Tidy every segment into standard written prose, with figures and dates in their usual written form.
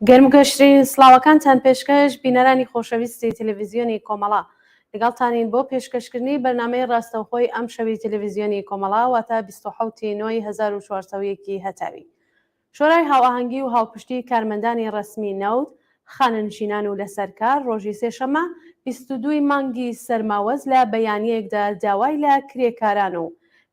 گەرمگەشترین سڵاوەکانتان پێشکەش بینەرانی خۆشەویستی تەلەڤیزیۆنی کۆمەڵا لەگەڵتانین بۆ پێشکەشکردنی بەرنامەی ڕاستەوخۆی ئەم شەوی تەلەڤیزیۆنی کۆمەڵا واتە 27 نۆی 1400 هەتاوی. شۆرای هاوئاهەنگی و هاوپشتی کارمەندانی ڕەسمی نەوت خانەنشینان و لەسەرکار ڕۆژی سێشەممە 22 مانگی سەرماوەز لە بەیانیەکدا داوای لە کرێکاران و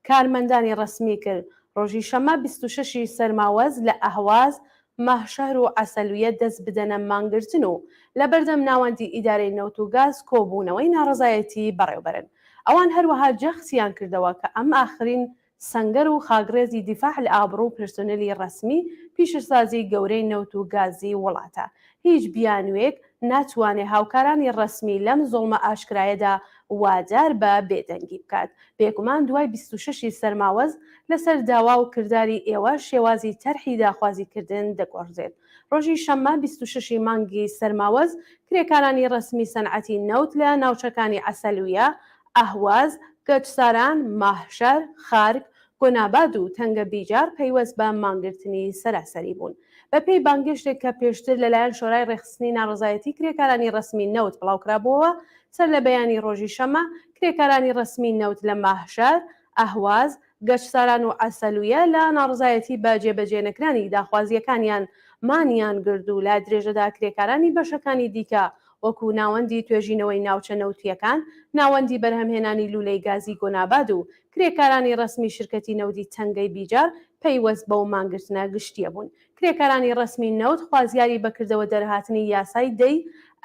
کارمەندانی ڕەسمی کرد. ڕۆژی شەمە 26 سەرماوەز لە ئەهواز ماهشەهر و عەسەلویە دەست بدەنە مانگرتن و لە بەردەم ناوەندی ئیدارەی نەوت و گاز کۆبوونەوەی ناڕەزایەتی بەڕێوەبەرن. ئەوان هەروەها جەخسیان کردەوە کە ئەم ئاخرین سەنگەر و خاگرێزی دیفاع لە ئابڕوو و پرسنلی ڕەسمی پیشەسازی گەورەی نەوت و گازی وڵاتە. هیچ بیانوێک ناتوانێت هاوکارانی ڕەسمی لەم زۆڵمە ئاشکرایەدا وادار بە بێدەنگی بکات. بێگومان دوای 26 سەرماوەز لەسەر داوا و کردداری ئێوە شێوازی تەرحی داخوازیکردن دەگۆڕزێت. ڕۆژی شەممە 26 مانگی سەرماوەز کرێکارانی ڕەسمی سەنعەتی نەوت لە ناوچەکانی عەسەلویە، ئەهواز، گەجساران، ماهشەر، خارک، گۆناباد و تەنگە بیجار پەیوەست بە مانگرتنی سەراسەری بوون. بەپێی بانگشتێک کە پێشتر لەلایەن شۆرای ڕێخستنی ناڕەزایەتی کرێکارانی ڕەسمی نەوت بڵاوکرابووەوە، سەر لە بەیانی ڕۆژی شەمە کرێکارانی ڕەسمی نەوت لە ماهشەر، ئەهواز، گەجساران و عەسەلویە لە ناڕەزایەتی بە جێبەجێنەکرانی داخوازیەکانیان مانیان گرت و لە درێژەدا کرێکارانی بەشەکانی دیکە وەکو ناوەندی توێژینەوەی ناوچە نەوتیەکان، ناوەندی بەرهەمهێنانی لولەی گازی گۆناباد و کرێکارانی ڕەسمی شرکەتی نەودی تەنگەی بیجار پەیوەست بەو مانگرتنە گشتیە بوون. کرێکارانی ڕەسمی نەوت خوازیاری بەکردەوە دەرهاتنی یاسای دەی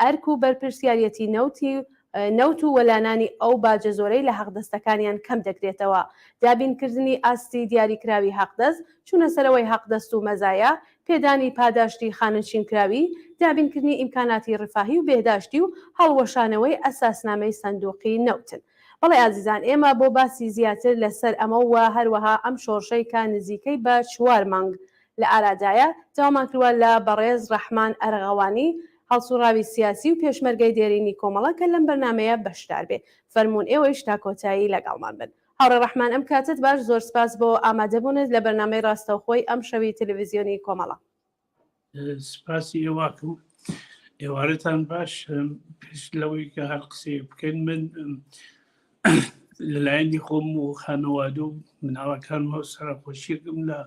ئەرک و بەرپرسیارەتی نەوت و وەلانانی ئەو باجە زۆرەی لە حەقدەستەکانیان کەم دەکرێتەوە. دابینکردنی ئاستی دیاریکراوی حەقدەست، چوونە سەرەوەی حەقدەست و مەزایە، پێدانی پاداشتی خانەنشینکراوی، دابینکردنی ئیمکاناتی ڕفاهی و بێداشتی و هەڵوەشانەوەی ئەساسنامەی سندوقی نەوتن. بەڵێ ئازیزان، ئێمە بۆ باسی زیاتر لەسەر ئەمە و هەروەها ئەم شۆڕشەی کە نزیکەی بە 4 مانگ لە ئارادایە داوامان کردووە لە بەڕێز ڕەحمان ئەرغەوانی هەڵسوڕاوی سیاسی و پێشمەرگەی دێرینی کۆمەڵە کە لەم بەرنمەیە بەشدار بێ. فەرموون ئێوەیش تا کۆتایی لەگەڵمان بن. هاوڕێ ڕەحمان، ئەم کاتت باش، زۆر سپاس بۆ ئامادەبوونت لە بەرنامەی ڕاستەوخۆی ئەم شەوی تەلەڤیزیۆنی کۆمەڵە. سپاسی ئێواکەم، ئێوارەتان باش. پێش لەوەی کە هەر قسەی بکەین، من لەلایەنی خۆم و خانەوادە و مناڵەکانمە سەرخۆشیەکەم لە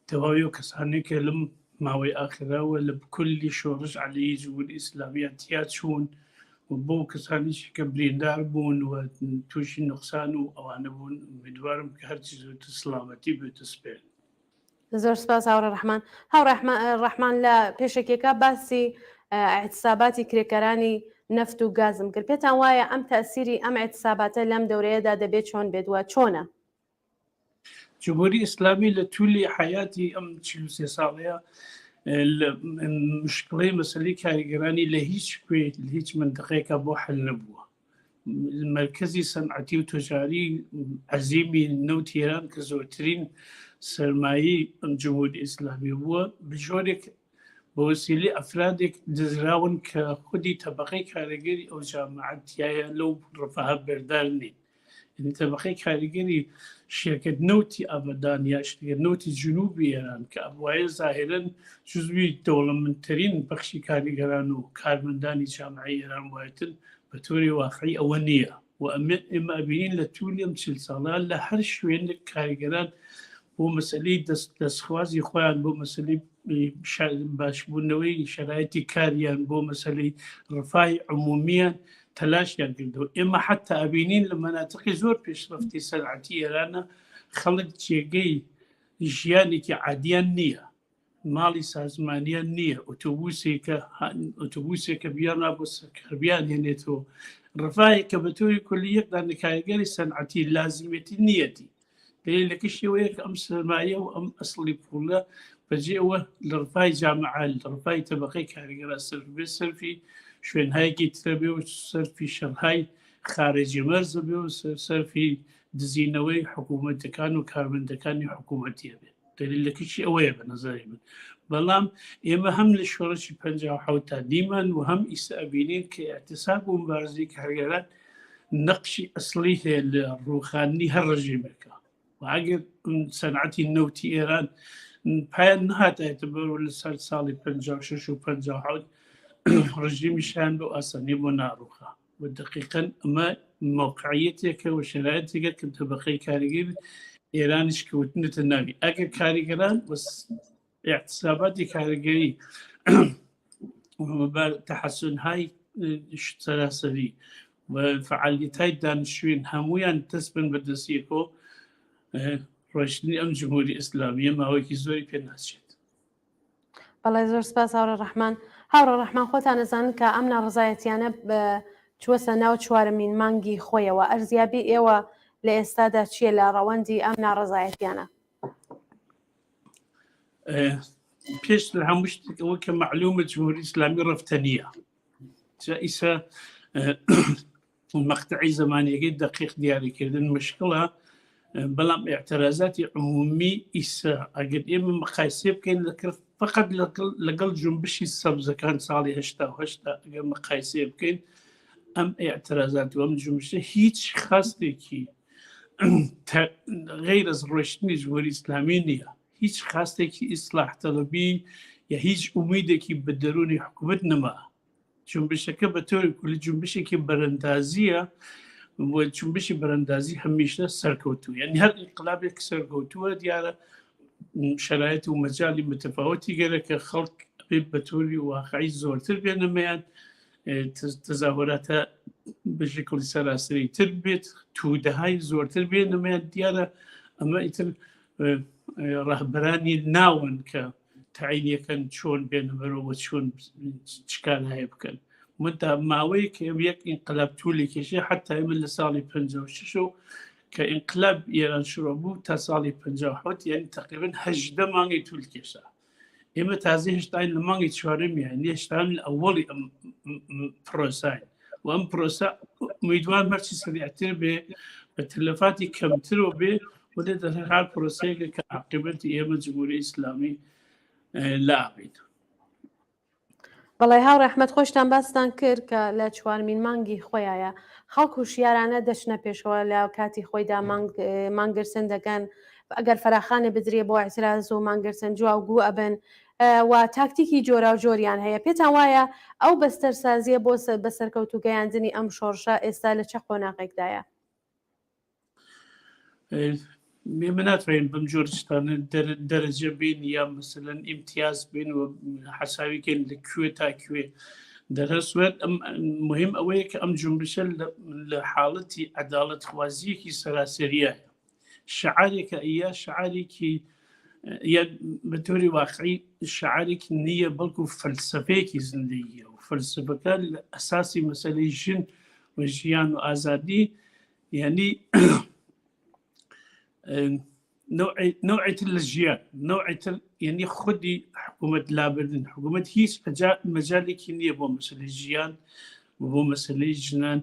تەواوی و کەسانێک کە لەم ماوەی ئاخراوە لە کولی شۆڕش عەلیی جمهوری ئیسلامی تیا چوون و بۆ کەسانیشی کە بریندار بوون و تووشی نوقسان و ئەوانە بوون. ئومیدوارم کە هەرچی زۆرتر سڵامەتی بێتە سپێن. زۆر سپاس هاوڕێ ڕەحمان. هاوڕێ ڕەحمان لە پێشێکێکە باسی اعتساباتی کرێکەرانی نەفت و گازم کرد. پێتان وایە ئەم تەسیری ئەم اعتساباتە لەم دەورەیەدا دەبێت چۆن بێت وە چۆنە؟ جمهوری ئیسلامی لە توولی حیاتی ئەم 43 ساڵەیە مشکڵەی مەسەلەی کاریگەرانی لە هیچ کوێ لە هیچ مندقەیەکە بۆ حل نەبووە. مرکزی سەنعەتی و تۆجاری عەزیمی نەوتی ئێران کە زۆرترین سەرمایی جمهوری ئیسلامی بووە، بژۆرێک بە وەسیلەی ئەفرادێک دزراون کە خودی تەبەقەی کاریگەری ئەو جامەعەتیایە لەو ڕەفاهە بەردار نین. تەبەقەی کاریگەری شێرکەت نەوتی ئابەدان یا شێرکەت نەوتی جنوبی ئێران کە ئەوایە زاهرەن جزوی دەوڵەمەندترین بەخشی کاریگەران و کارمەندانی جامعەی ئێران وایەتن، بە تۆری واقعی ئەوە نییە. و ئێمە ئەبینین لە توولی ئەم 40 ساڵە لە هەر شوێنێک کاریگەران بۆ مەسەلەی دەستخوازی خۆیان، بۆ مەسەلەی باشبوونەوەی شەرایەتی کاریان، بۆ مەسەلەی ڕفای عمومیان تەلاشیان کردەوە. ئێمە حتا ئەبینین لە مەناتقی زۆر پێشرەفتی سەنعەتی ئێرانە خەڵک جێگەی ژیانێکی عادیان نییە، ماڵی سازمانیان نییە، ئۆتۆبوسێکە بیانە بۆ سەرکەربیان هێنێتەوە. ڕفاهێک کە بە تۆری کولی یەک دانەکاریگەری سەنعەتی لازمێتی نیەتی. دلیلەکەشیەوەیە کە ئەم سەرمایە و ئەم ئەسڵی پوڵە بەجێەوە لە ڕفای جامعە، لە ڕفای تەبەقەی کاریگەرە سەرف بێ، سەرفی شوێنهایەکی ترە بێ و سەرفی شەڕهای خارجی مەرزە بێ و سەرفی دزینەوەی حکوومەتەکان و کارمەندەکانی حکوومەتیە بێت. دلیلەکەشی ئەوەیە بە نەزەری من. بەڵام ئێمە هەم لە شۆڕشی 57 تا دیمان و هەم ئیستا ئەبینین کە اعتساب و مبارزەی کارگەران نەقشی ئەسڵی هەیە لە ڕووخاندنی هەر ڕژیمێکە. و ئەگەر سەنعەتی نەوتی ئێران پایان نهاتێتە بەرەوە لەسەر ساڵی 56 و 57 ڕژیمیشیان بۆ ئاسانی بۆ ناڕووخە و دقیقەن ئەمە موقعیەتێکە و شرایەتێکە کە تەبەقەی کاریگەر ئێرانیش کەوتنێتە ناوی ئەگەر کاریگەران اقتصاباتی کاریگەری تحسنهای سەراسەری و فعالیتهای دانیشتووین هەمویان دەست بن بە دەستیەکۆ ڕۆشتنی ئەم جمهوری ئیسلامیە ماوەیەکی زۆری پێ ناچێت. بەڵێ زۆر سپاس هاوڕە ڕەحمان. هاوڕە ڕەحمان خۆتان ئەزانن کە ئەم ناڕزایەتیانە چوەسە ناو چوارەمین مانگی خۆیەوە. ئەرزیابی ئێوە لە ئێستادا چییە لە ڕەوەندی ئەم ناڕزایەتیانە؟ پێش لە هەموو شتێکەوە کە معلومە جمهوری ئیسلامی ڕەفتە نییە. ئیسا مەقطعی زمانیەکەی دقیق دیاریکردن مشکڵە، بەڵام اعتراضاتی عمومی ئیسا ئەگەر ئێمە مقایسێ بکەین فقط لەگەڵ جنبشی سەبزەکان ساڵی 1970 ئەگەر مقایسێ بکەین ئەم اعتراضات و ئەم جنبشە هیچ خاستێکی غیر از ڕۆشتنی جمهوری ئیسلامی نییە، هیچ خاستێکی ئیسلاح تەڵەبی یا هیچ ئومیدێکی بە دەرونی حکوومەت نەما. جنبشەکە بە تۆری کولی جنبشێکی بەرەندازیە و جنبشی بەرەندازی هەمیشە سەرکەوتووە، یعنی هەر ئینقلابێک سەرکەوتووە دیارە شرایط و مەجالی متفاوتی گەرە کە خەڵک بە تۆری واقعی زۆرتر بێنەمەیان تەزاوەراتە بەشکلی سەراسەری تر بێت، توودەهای زۆرتر بێنەمەیان دیارە ئەمە ئیتر ڕاهبەرانی ناون کە تعینیەکەن چۆن بێنەبەرەوە چۆن چکار هەیە بکەن. منتا ماوەیە کە یەک ئینقلاب توولی کێشێ حتا ئێمە لە ساڵی 56 کە ئینقلاب ئێران شروع بوو تا ساڵی 57 یعنی تقریبا 18 مانگی توول کێشا. ئێمە تازە هێشتاین لە مانگی چوارەمی یعنی هێشتان لە ئەوەڵی ئەم پرۆساین و ئەم پرۆسا ئومیدوار هەرچی سریعتر بێ بە تەلەفاتی کەمترەوە بێ و لێ دەرهار پرۆسەیەکە کە عاقبەتی ئێمە جمهوری ئیسلامی لابێت. بەڵێ هاو ڕەحمەت خۆشتان باستان کرد کە لە چوارمین مانگی خۆیایە خەڵک و شیارانە دەچنە پێشەوە لە کاتی خۆیدا مانگرسن دەکەن ئەگەر فەراخانێ بدرێ بۆ اعتراض و مانگرسن جواگو ئەبن و تاکتیکی جۆرا و جۆریان هەیە. پێتان وایە ئەو بەستەرسازیە بۆ بەسەرکەوتو گەیاندنی ئەم شۆڕشە ئێستا لە چه قۆناغێکدایە؟ ئێمە ناتوانین بەم جۆرشتانە دەرەجە بین یا مەسەلەن ئیمتیاز بین و حەساویکەین لەکوێ تا کوێ دەرەسوێت. مهم ئەوەیە کە ئەم جنبشە لە حاڵەتی عەداڵەتخوازیەکی سەراسەریایە، شعارێکە ئەیە شعارێکی بە تۆری واقعی شعارێکی نییە بەڵکو فەلسەفەیەکی زندگیە و فەلسەفەکە لە ئەساسی مەسەلەی ژن و ژیان و ئازادی، یعنی نوعیتر لە ژیان نوعیتر یعنی خودی حکوومەت لابردن. حکوومەت هیچ مەجالێکی نییە بۆ مەسەلەی ژیان بۆ مەسەلەی ژنان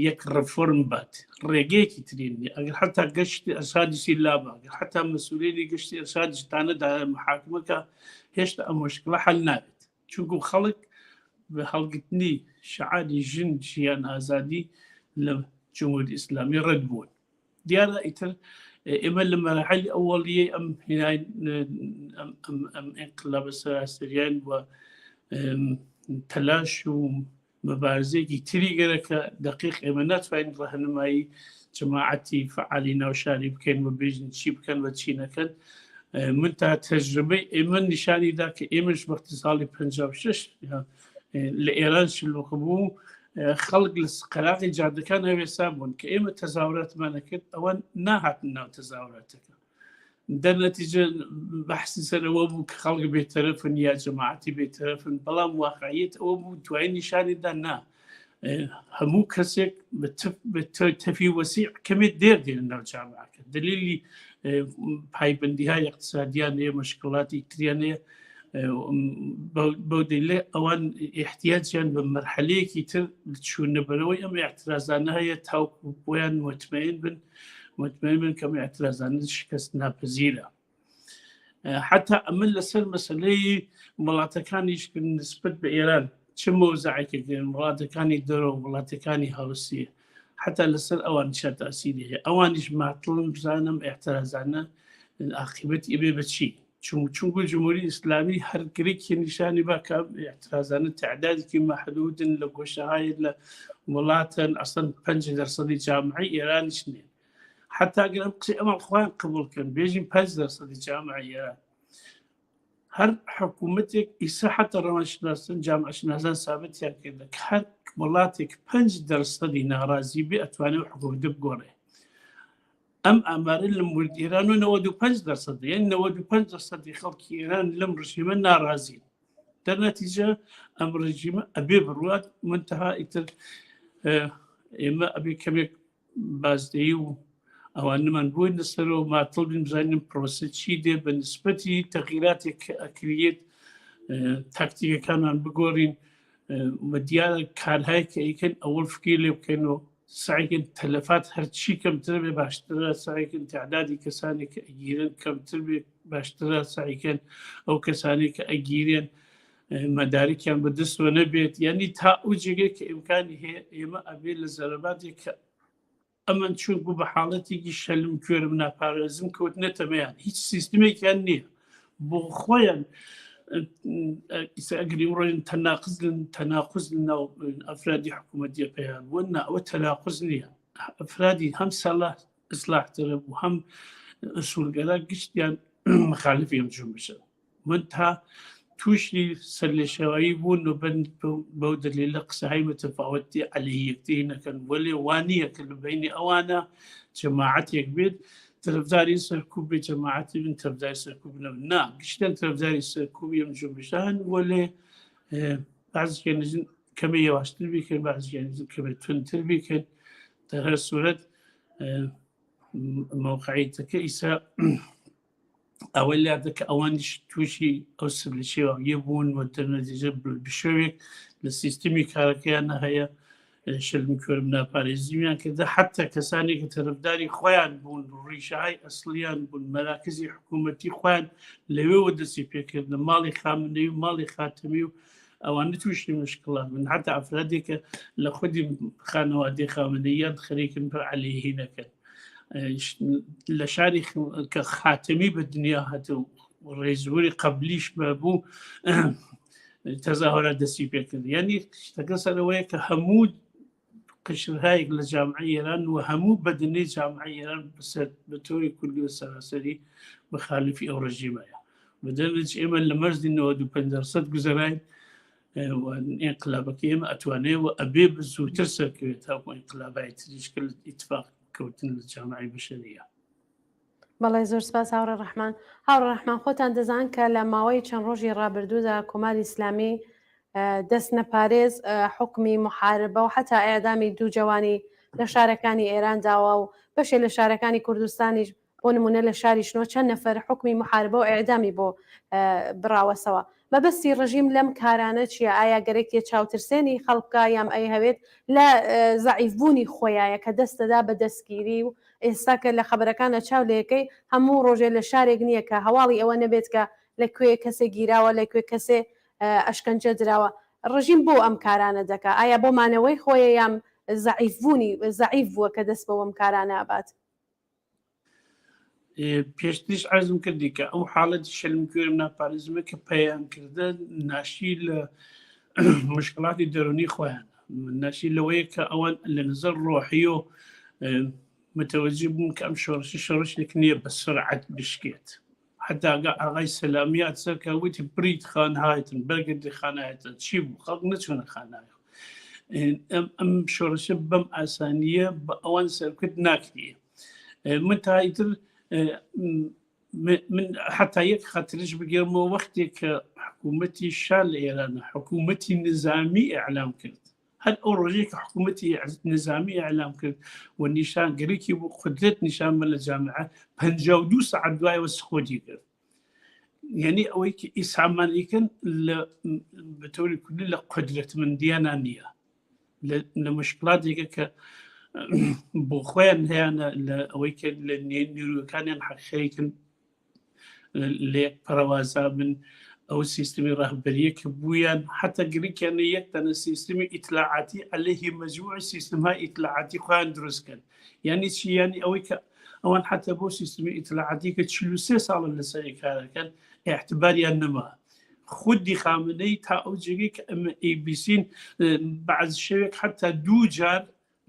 یەک ڕفۆرم بات، ڕێگەیەکی ترین نیە. ئەگەر حتا گەشتی ئەسادیسی لابە، ئەگەر حتا مەسئولێنی گەشتی ئەسادیشتانەدا محاکمەکە هێشتا ئەم مشکلە حەل نابێت، چونکو خەڵک بە هەڵگرتنی شعاری ژن ژیان ئازادی لە جمهوری ئیسلامی ڕەت بوون. دیارە ئیتر ئێمە لە مەرحەلی ئەوەڵیەی ئەم ئینقلابە سەراسەریان و تەلاش و مەبارزەیەکی تری گەرەکە دقیق ئێمە ناتوانین ڕاهنمایی جەماعەتی فعالی ناوشاری بکەین و بێژن چی بکەن و چی نەکەن. من تا تەجربەی ئێمە نیشانیدا کە ئێمەش وەختی ساڵی 56 لە ئێران شلوغ بوو، خەڵک لە قەراغی جادەکان هەوێسا بوون کە ئێمە تەزاوراتمان نەکرد، ئەوە ناهاتن ناو تەزاوراتەکە. دەرنەتیجە بەحسی سەرەوە بوو کە خەڵک بێتەرەفن یا جەماعەتی بێتەرەفن، بەڵام واقعیت ئەوە بوو دوای نیشانیدا نا هەموو کەسێک بە تەفی وەسیع کەمێت دێردێنە ناو جامعەکە. دلیلی پایبندیهای اقتصادیان هەیە، مشکڵاتی تریان هەیە، بەو دلیل ئەوان احتیاجیان بە مەرحەلەیەکی تر چوونەبەرەوەی ئەم اعتراضانە هەیە تاوکو بۆیان مطمئن بن کەم اعتراضانە شکست ناپەزیرە. حتا ئەمە لەسەر مەسەلەی وڵاتەکانیش نسبەت بە ئێران چه مۆزەعێکێکن، وڵاتەکانی دەرەوە وڵاتەکانی هاوسیە، حتا لەسەر ئەوان شە تاسیری هەیە. ئەوانیش ماتڵن بزانم اعتراضانە عاقبەتی ئەبێ بە چی. چونکو جمهوری ئیسلامی هەر گرێکی نیشانی باکە اعتراضانە تعدادێکی محدودن لە گۆشەهای لە وڵاتن ئەسڵەن 5% جامعەی ئێرانیش نێن حتا ئەگەر ئەم قسەی ئەمە خۆیان قبولکەن بێژین 5% جامعەی ئێران هەر حکوومەتێک ئیسا حتا ڕەوانشناسان جامعەشناسان سابتیان کردە کە هەر وڵاتێک 5% ناڕازی بێ ئەتوانێت حکوومەت بگۆڕێ ئەم ئامارە لە مورد ئێران و 95% یان 95% خەڵکی ئێران لەم ڕژیمە ناڕازین دەرنەتیجە ئەم ڕژیمە ئەبێ بڕوات منتەها ئیتر ئێمە ئەبێ کەمێک بازدەیی و ئەوانمان بۆی لەسەرەوە ماتڵ بین بزانین پرۆسە چی دێ بە نسبەتی تەغییراتێک کە ئەکرێت تاکتیکەکانمان بگۆڕین بە دیارە کارهایی کە ئەیکەن ئەوەڵ فکری لێ بکەنەوە سعیکن تەلەفات هەرچی کەمتر بێ باشترە سعیکن تعدادی کەسانی کە ئەگیرن کەمتر بێ باشترە سعیکەن ئەو کەسانی کە ئەگیرێن مەدارێکیان بەدەستەوە نەبێت یعنی تا ئەو جێگەی کە ئیمکانی هەیە ئێمە ئەبێ لە زەرەباتێک کە ئەمەن چون بوو بە حاڵەتێکی شەلم کوێرم ناپارێزم کەوتنەتەمەیان هیچ سیستمێکیان نییە بۆ خۆیان ئەگەری ڕۆین تەناقز ناو ئەفرادی حکوومەتیە پێیان وەنا ئەوە تەناقز نییە ئەفرادی هەم ساڵح ئیسلاحترە بوو هەم ئوسوولگەرا گشتیان مخالفی ئەم جومبشە من تا تووشی سەر لێ شێوایی بوون و بەو دلیل لە قسەهای متفاوتی عەلەیهی یەکتری نەکەن وەلێ وانییە کە لە بینی ئەوانە جەماعەتێک بێت طرفداری سەرکوب بێ جەماعەتی بن طرفداری سەرکوب نەبن نا گشتیان طرفداری سەرکوبی ئەم جومبشان وەلێ بەعزیان کەمە یەواشتر بیکەن بەعزیان کەمە تونتر بیکەن در هەر سوورەت مەوقعیتەکە ئیسا ئەوە لادەکە ئەوانیش تووشی ئەو سەر لە شێوەیە بوون و دەرنەتیجە بشەوێک لە سیستمی کارەکەیانە هەیە شەلم کوێرم ناپارێزیمیان کردە حتا کەسانی کە تەرەفداری خۆیان بوون ڕیشەهای ئەسڵیان بوون مەراکزی حکوومەتی خۆیان لەوێەوە دەستی پێکردن ماڵی خامنەی و ماڵی خاتەمی و ئەوانە تووشی مشکڵات من حتا ئەفرادێکە لە خودی خانەوادەی خامنەییان خەریکن بە عەلەیهی نەکەن لە شاری کە خاتەمی بە دنیا هاتە و ڕێزوەری قەبلیش بوو تەزاهورات دەستی پێکرد یعنی شتەکە سەرەوەیە کە هەموو قشرهایەک لە جامعەی ئێران و هەموو بەدنەی جامعەی ئێران بە تۆری کوردی و سەراسەری مخالفی ئەو ڕژیمەیە بەدەرنەچ ئێمە لە مەرزی 95% گوزەراین ئینقلابەکە ئێمە ئەتوانێت و ئەبێ زووتر سەرکەوێت تاکو ئینقلابای تریش کە ئیتفاق کەوتن لە جامعەی بەشەریە بەڵێ زۆر سپاس هاوڕێ ڕەحمان هاوڕێ ڕەحمان خۆتان دەزان کە لە ماوەی چەند ڕۆژی ڕابردوودا کۆماری ئیسلامی دەست نەپارێز حکمی محاربە و حتا ئێدامی دوو جوانی لە شارەکانی ئێران داوە و بەشێ لە شارەکانی کوردستانیش بۆ نمونە لە شاری شنۆ چەند نەفەر حکمی محاربە و ئێدامی بۆ بڕاوەسەوە مەبەستی ڕژیم لەم کارانە چییە ئایا گەرەکی چاوترسێنی خەڵکە یام ئەی هەوێت لە زەعیفبوونی خۆیایە کە دەستەدا بە دەستگیری و ئێستا کە لە خەبەرەکانە چاو لەکەی هەموو ڕۆژێ لە شارێک نییە کە هەواڵی ئەوە نەبێت کە لەکوێ کەسێک گیراوە لەکوێ کەسێ ئەشکەنجە دراوە ڕژیم بۆ ئەم کارانە دەکا ئایا بۆ مانەوەی خۆیە یام زەعیف بووە کە دەست بەوەم کارانە ئابات پێشتریش عەرزم کردی کە ئەو حاڵەتی شەلم کوێرم ناپارێزمە کە پەیان کردە ناشی لە مشکڵاتی دەرونی خۆیان ناشی لەوەیە کە ئەوان لە نظر ڕۆحی و متوجه بوون کە ئەم شۆڕشێک نییە بە سرعەت بشکێت حتا ئاغای سەلامیات سەرکە وتی برید خان هاتن بەرگردی خانایەتن چی بوو خەڵک نەچوونە خانایە ئەم شۆڕشە بەم ئاسانیە بە ئەوان سەرکرد ناکرێ من تایتر من حتا یەک خاطرش بگەرمەوە وەختێک کە حکوومەتی شار لە ئێرانە حکوومەتی نظامی ئیعلام کرد هەر ئەو ڕۆژێک کە حکوومەتی نظامی ئیعلام کرد و نیشان گەرێکی بۆ قودرەت نیشان بە لە جامعە 52 سەعات دوایەوە سخۆتی کرد یعنی ئەوەی کە ئیسامانیکەن بە تۆری کوردی لە قودرەتمەندیانە نییە لە مشکلاتێکە کە بۆ خۆیان هەیەە لە ئەوەی کە لە نیروەکانیان حەقیقەکن لە یەک پەرەوازا بن ئەو سیستمی ڕاهبەریە کە بوویان حتا گرێکیانە یەک تەنە سیستمی ئیطلاعاتی عەلەیهی مەجموعی سیستمهای ئیطلاعاتی خۆیان دروستکەن یعنی چی یعنی ئەوەی کە ئەوان حتا بۆ سیستمی ئیطلاعاتی کە 43 ساڵە لەسەری کارەکەن اعتباريان نما خودی خامنەی تا ئەو جێگەی کە ئەمە ئیبیسین بەعز شەوێک حتا 2 جار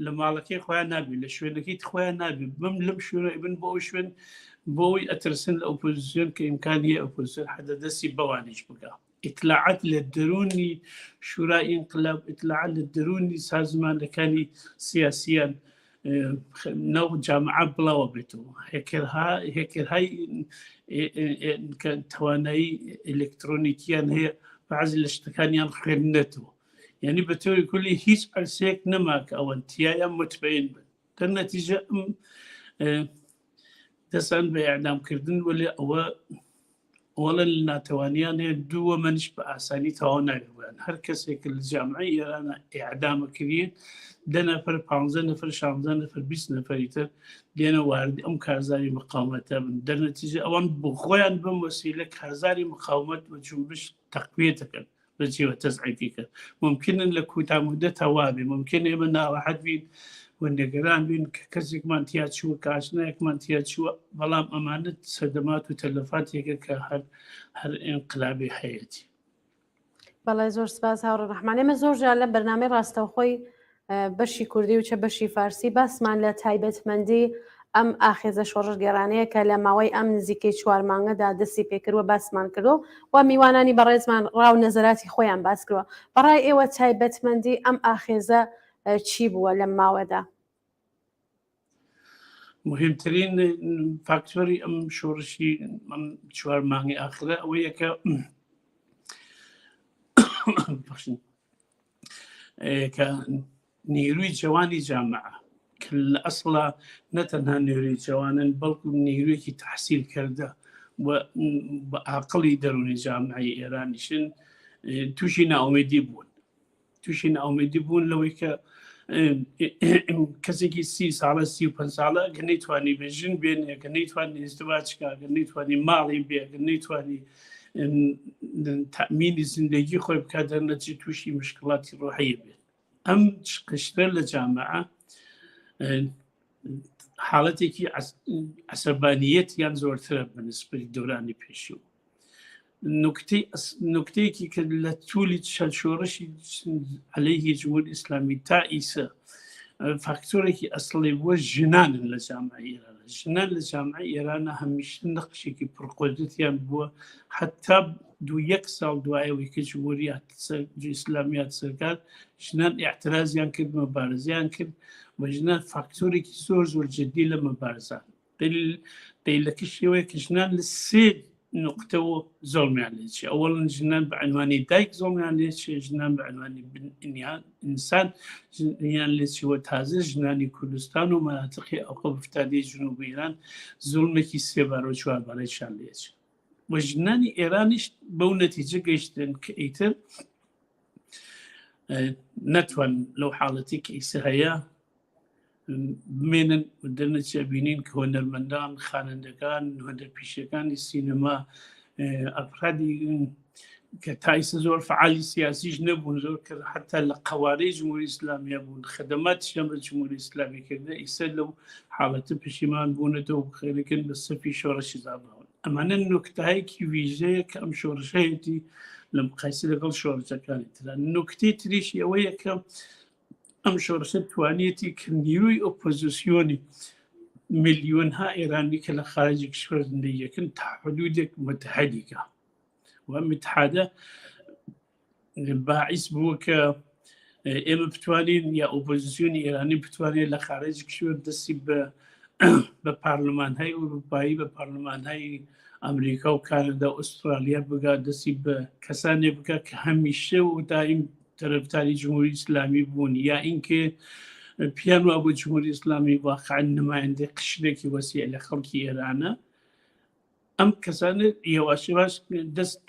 لە ماڵەکەی خۆیان نابێت لە شوێنەکەی خۆیان نابێت بم لەم شوێنە ئبن بۆ ئەو شوێن بۆی ئەترسن لە ئۆپۆزیسیۆن کە ئیمکانی ئۆپۆزیسیۆن حدا دەستی بەوانیش بکە ئیطلاعات لە دەرونی شورای ئینقلاب ئیطلاعات لە دەرونی سازمانەکانی سیاسیان نەو جامعە بڵاوە بێتەوە هێکرهای کە توانایی ئلکترۆنیکیان هەیە بەعزی لە شتەکانیان خوێندنێتەوە یعنی بە تێوری کولی هیچ ئەرسەیەک نەما کە ئەوەنتیایان متبەین بن در نەتیجە دەستان بە ئیعدامکردن وەلێ ئەوە وەڵە لە ناتوانیان هەیە دووە منش بە ئاسانی تەواو ناگەبوویان هەر کەسێک لە جامعەی ئێرانە ئیعدامەکردین 10 نەفەر 15 نەفەر 16 نەفەر 20 نەفەری تر دێنە واردی ئەم کارزاری مقاومەتە بن دەرنەتیجە ئەوان بۆ خۆیان بم وەسیلە کارزاری مقاومەت و جنبش تەقویە دەکەن بەجێوە تەزعیفی کرد ممکنن لە کوتاه مودەت وابێ ممکن ئێمە ناڕەحەت بین و نێگەران بین کە کەسێکمان تیا چووە کە ئاشنایەکمان تیا چووە بەڵام ئەمانەت سەدەمات و تەلەفاتێکە کە هەر ئینقلابی هەیەتی بەڵێ زۆر سپاس هاوڕێ ڕەحمان ئێمە زۆر جار لە بەرنامەی ڕاستەوخۆی بەشی کوردی و چە بەشی فارسی باسمان لە تایبەتمەندی ئەم ئاخێزە شۆڕش گێڕانەیە کە لە ماوەی ئەم نزیکەی 4 مانگەدا دەستی پێکردووە باسمان کردو و میوانانی بەڕێزمان ڕاو نەزەراتی خۆیان باس کردووە بەڕای ئێوە تایبەتمەندی ئەم ئاخێزە چی بووە لەم ماوەدا مهمترین فاکتۆری ئەم شۆڕشی ئەم 4 مانگی ئاخرە ئەوەیە کە نیروی جوانی جامعە کە لە ئەسڵا نەتەنها نیروی جوانن بەڵکو نیرویەکی تحصیل کردە و بە عاقڵی دەرونی جامعەی ئێرانیشن تووشی ناومێدی بوون لەوەی کە کەسێکی 30 ساڵە 35 ساڵە کە نەیتوانی بێژن بێنێ کە نەیتوانی ئیزدواج کە نەیتوانی ماڵی بێ کە نەیتوانی تەمینی زیندگی خۆی بکات دەرنەچی تووشی مشکڵاتی ڕۆحیە بێت ئەم قشتە لە جامعە حاڵەتێکی عەسەبانیەت یان زۆرترە بەنسبەتی دەورانی پێشوو نکتەیەکی کە لە توولی شۆڕشی عەلەیهی جمهوری ئیسلامی تا ئیسە فاکتۆرێکی ئەسڵی بووە ژنانن لە جامعەی ئێرانە ژنان لە جامعەی ئێرانە هەمیشە نەخشێکی پڕقۆدرەتیان بووە حتا 2-1 ساڵ دوایەوەی کە جمهوری ئیسلامیات سەرکار ژنان ئیعترازیان کرد مەبارزیان کرد و ژنان فاکتۆرێکی زۆر جدی لە مەبارزان دەیلەکە شێوەیە کە ژنان لە 3 نقطەوە زۆڵمیان لێچێ ئەوەڵن ژنان بە عنوانی دایک زۆڵمیان لێچێ ژنان بە عنوانی ئینسان ژنیان لێچیوە تازە ژنانی کوردستان و مەناتقی ئەوقەفتادی جنوبی ئێران زوڵمێکی 3 بار و 4 بارەیشان لێچێ و ژنانی ئێرانیش بەو نەتیجە گەیشتن کە ئیتر نەتوان لەو حاڵەتی کە ئیسە هەیە بمێنن دەرنەچێ بینین کە هۆنەرمەندان خوانندەکان هۆنەرپیشەکانی سینەما ئەفرادی کە تایسە زۆر فعالی سیاسیش نەبوون زۆر کرد حتا لە قوارەی جمهوری ئیسلامیە بوون خدماتیان بە جمهوری ئیسلامی کردە ئیسە لەو حاڵەتە پشیمان بوونەتەوە خێرەکەن بە سەفی شۆڕشی زاباون ئەمانە نکتەیەکی ویژەیە کە ئەم شۆڕشەیەتی لە مقایسە لەگەڵ شۆڕشەکانی تران نکتەی تریشی ئەوەیە کە ئەم شۆڕشە توانێتی کە نیروی ئۆپۆزیسیۆنی ملیۆنها ئێرانی کە لە خارجی کشور زندگیەکەن تا حدودێک متحەدیکە و متحادە باعث بووە کە ئێمە بتوانین یا ئۆپۆزیسیۆنی ئێرانی بتوانێت لە خارجی کشور دەستی بە پارلەمانهای ئەوروپایی بە پارلەمانهای ئەمریکا و کانادا و ئوسترالیا بگات دەستی بە کەسانێ بکات کە هەمیشە و دائیم طرفداری جمهوری اسلامی بوون یا اینکه پیان و جمهوری اسلامی واقعا نماینده قشرێکی وەسیع لە خەڵکی ئێرانە ئەم کەسانە یەواش یەواش